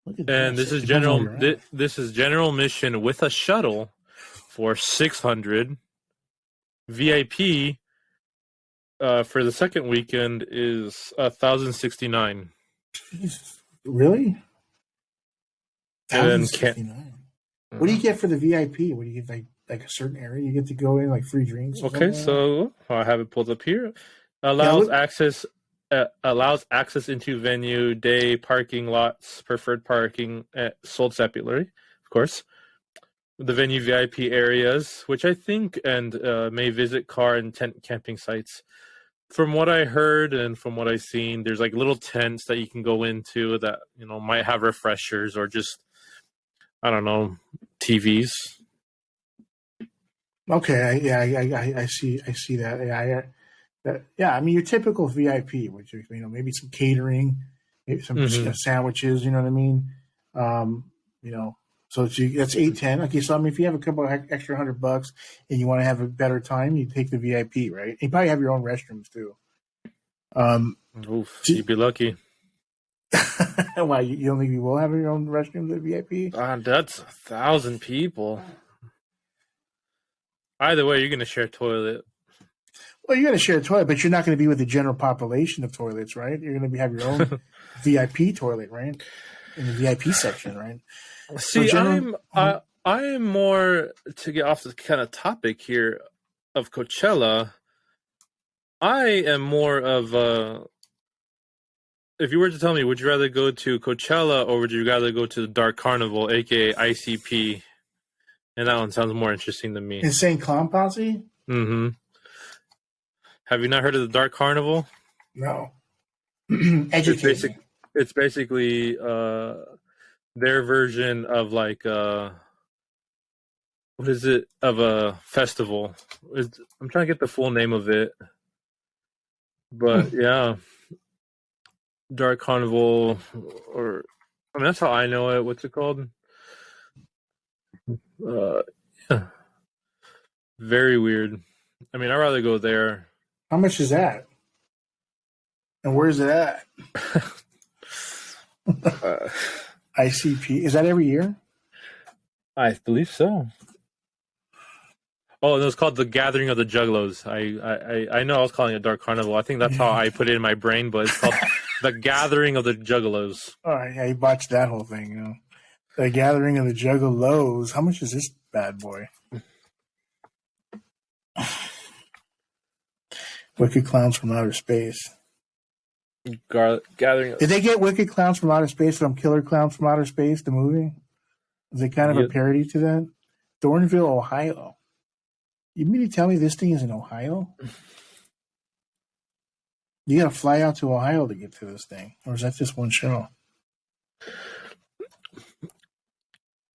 Look at And this. this It is depends on where general. you're at. This is general admission with a shuttle for $600. VIP for the second weekend is $1,069. Jesus. Really? And then $1,069. What do you get for the VIP? What do you get, like a certain area? You get to go in, like free drinks or okay, something like so I have it pulled up here. that? Allows access into venue, day parking lots, preferred parking, sold separately, of course. The venue VIP areas, which I think and may visit car and tent camping sites. From what I heard and from what I've seen, there's like little tents that you can go into that might have refreshers or just I don't know TVs. Okay, I see that. Yeah, I mean your typical VIP, which is maybe some catering, maybe some sandwiches. You know what I mean? So that's $810. Okay, so I mean if you have a couple of extra $100 and you want to have a better time, you take the VIP, right? You probably have your own restrooms too. Oof, you'd be lucky. Why you don't think you will have your own restrooms at VIP? That's 1,000 people. Either way, you're gonna share a toilet. Well, you're going to share a toilet, but you're not going to be with the general population of toilets, right? You're going to have your own VIP toilet, right? In the VIP section, right? See, I am more to get off the kind of topic here of Coachella. I am more of if you were to tell me, would you rather go to Coachella or would you rather go to the Dark Carnival, aka ICP? And that one sounds more interesting to me. Insane Clown Posse? Mm-hmm. Have you not heard of the Dark Carnival? No. Educate me. It's basically their version of like what is it of a festival? I'm trying to get the full name of it, but yeah, Dark Carnival, or I mean that's how I know it. What's it called? Yeah, very weird. I mean, I'd rather go there. How much is that? And where's it at? ICP. Is that every year? I believe so. Oh, and it was called the Gathering of the Juggalos. I know I was calling it Dark Carnival. I think that's how I put it in my brain, but it's called the Gathering of the Juggalos. All right, yeah, you botched that whole thing. The Gathering of the Juggalos. How much is this bad boy? Wicked Clowns from Outer Space. Gathering. Did they get Wicked Clowns from Outer Space from Killer Clowns from Outer Space, the movie? Is it kind of a parody to that? Thornville, Ohio. You mean to tell me this thing is in Ohio? You got to fly out to Ohio to get to this thing, or is that just one show?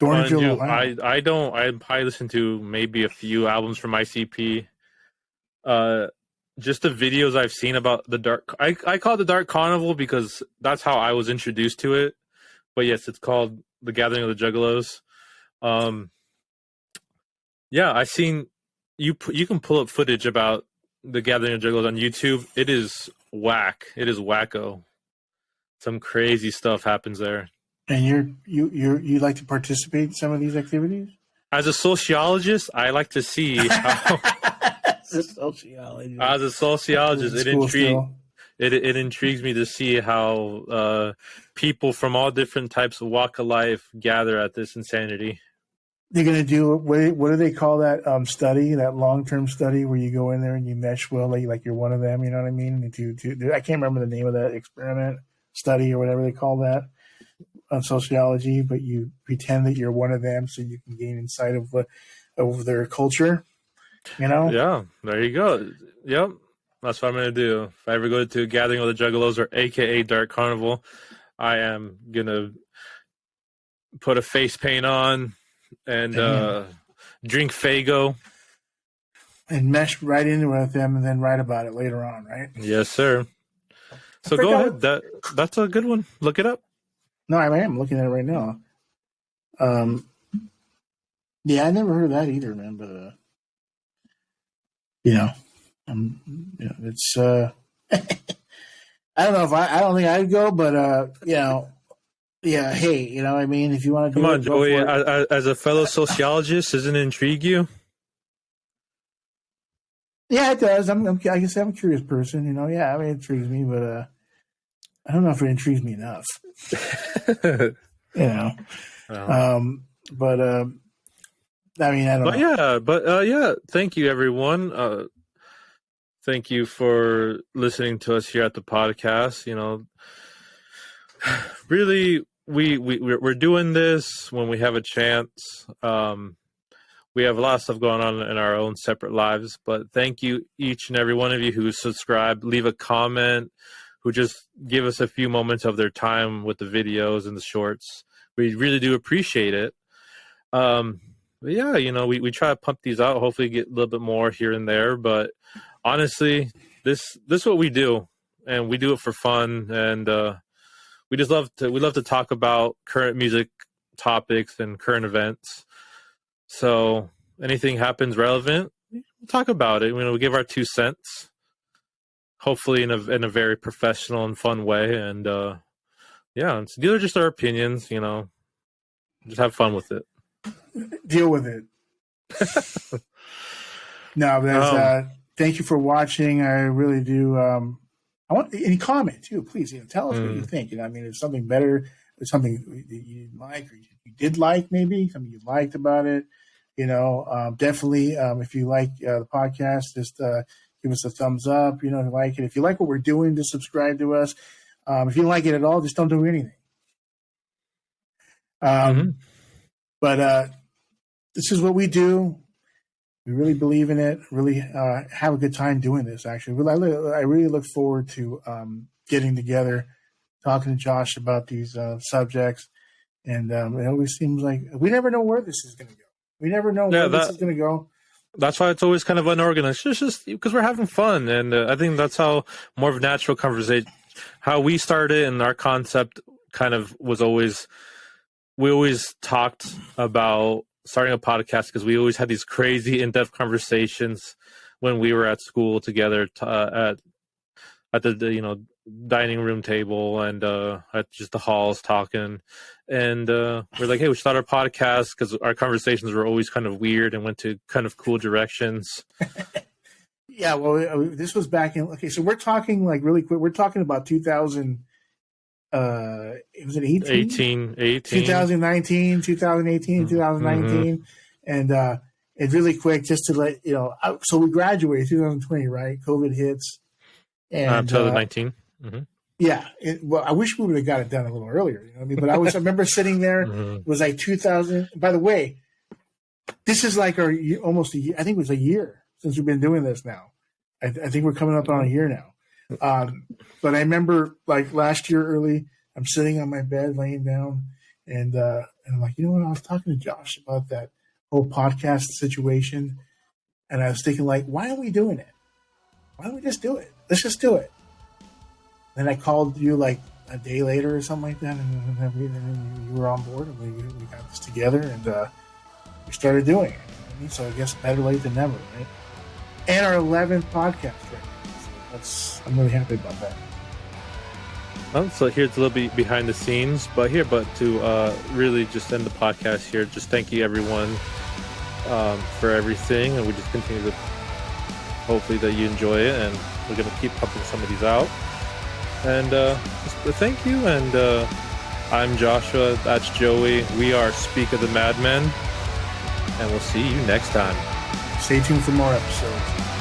Thornville, Ohio. I don't. I probably listen to maybe a few albums from ICP. Just the videos I've seen about the Dark. I call it the Dark Carnival because that's how I was introduced to it. But yes, it's called the Gathering of the Juggalos. Yeah, I seen you can pull up footage about the Gathering of Juggalos on YouTube. It is whack. It is wacko. Some crazy stuff happens there. And you like to participate in some of these activities? As a sociologist, I like to see how. As a sociologist, it intrigues me to see how people from all different types of walk of life gather at this insanity. They're going to do what do they call that study? That long-term study where you go in there and you mesh well, like you're one of them. You know what I mean? I can't remember the name of that experiment, study, or whatever they call that on sociology. But you pretend that you're one of them, so you can gain insight of their culture. Yeah, there you go. Yep, that's what I'm going to do. If I ever go to a Gathering of the Juggalos, or AKA Dark Carnival, I am going to put a face paint on and drink Faygo. And mesh right in with them and then write about it later on, right? Yes, sir. So go ahead. That's a good one. Look it up. No, I am looking at it right now. Yeah, I never heard of that either, man. But you know, it's I don't know if I don't think I'd go, but yeah. Hey, I mean, if you want to Come do on, it, go Joey. for it. As a fellow sociologist, doesn't it intrigue you? Yeah, it does. I guess I'm a curious person. Yeah, I mean, it intrigues me, but I don't know if it intrigues me enough. you know, but I mean, I don't know. Yeah. Thank you, everyone. Thank you for listening to us here at the podcast. Really, we're doing this when we have a chance. We have a lot of stuff going on in our own separate lives, but thank you, each and every one of you who subscribed, leave a comment, who just give us a few moments of their time with the videos and the shorts. We really do appreciate it. But yeah, we try to pump these out, hopefully get a little bit more here and there. But honestly, this is what we do, and we do it for fun. And we love to talk about current music topics and current events. So anything happens relevant, we'll talk about it. We give our 2 cents, hopefully in a very professional and fun way. And yeah, these are just our opinions. Just have fun with it. Deal with it. No, but thank you for watching. I really do. I want any comment too, please. Tell us what you think. I mean, if something better, if something you like or you did like, maybe something you liked about it. Definitely. If you like the podcast, just give us a thumbs up. If you like it. If you like what we're doing, just subscribe to us. If you don't like it at all, just don't do anything. But this is what we do. We really believe in it. Really have a good time doing this. Actually, I really look forward to getting together, talking to Josh about these subjects. And it always seems like we never know where this is going to go. We never know where this is going to go. That's why it's always kind of unorganized. It's just because we're having fun, and I think that's how more of a natural conversation. How we started and our concept kind of was always. We always talked about starting a podcast because we always had these crazy in-depth conversations when we were at school together at the dining room table and at just the halls talking. And we're like, hey, we should start our podcast because our conversations were always kind of weird and went to kind of cool directions. Yeah, well, this was back in. Okay, so we're talking like really quick. We're talking about 2000. Was it 18? 2019, 2018, 2019. And really quick, just to let so we graduated 2020, right? COVID hits. And 2019. Yeah. Well, I wish we would have got it done a little earlier. You know what I mean? But I remember sitting there. It was like 2000. By the way, this is like almost a year. I think it was a year since we've been doing this now. I think we're coming up on a year now. But I remember like last year early, I'm sitting on my bed laying down and I'm like, I was talking to Josh about that whole podcast situation. And I was thinking like, why are we doing it? Why don't we just do it? Let's just do it. Then I called you like a day later or something like that. And you were on board and we got this together and we started doing it. So I guess better late than never, right? And our 11th podcast right now. So I'm really happy about that. So here's a little bit behind the scenes, but to really just end the podcast here, just thank you everyone for everything, and we just continue to hopefully that you enjoy it, and we're going to keep pumping some of these out. And thank you, and I'm Joshua, that's Joey, we are Speak of the Madmen, and we'll see you next time. Stay tuned for more episodes.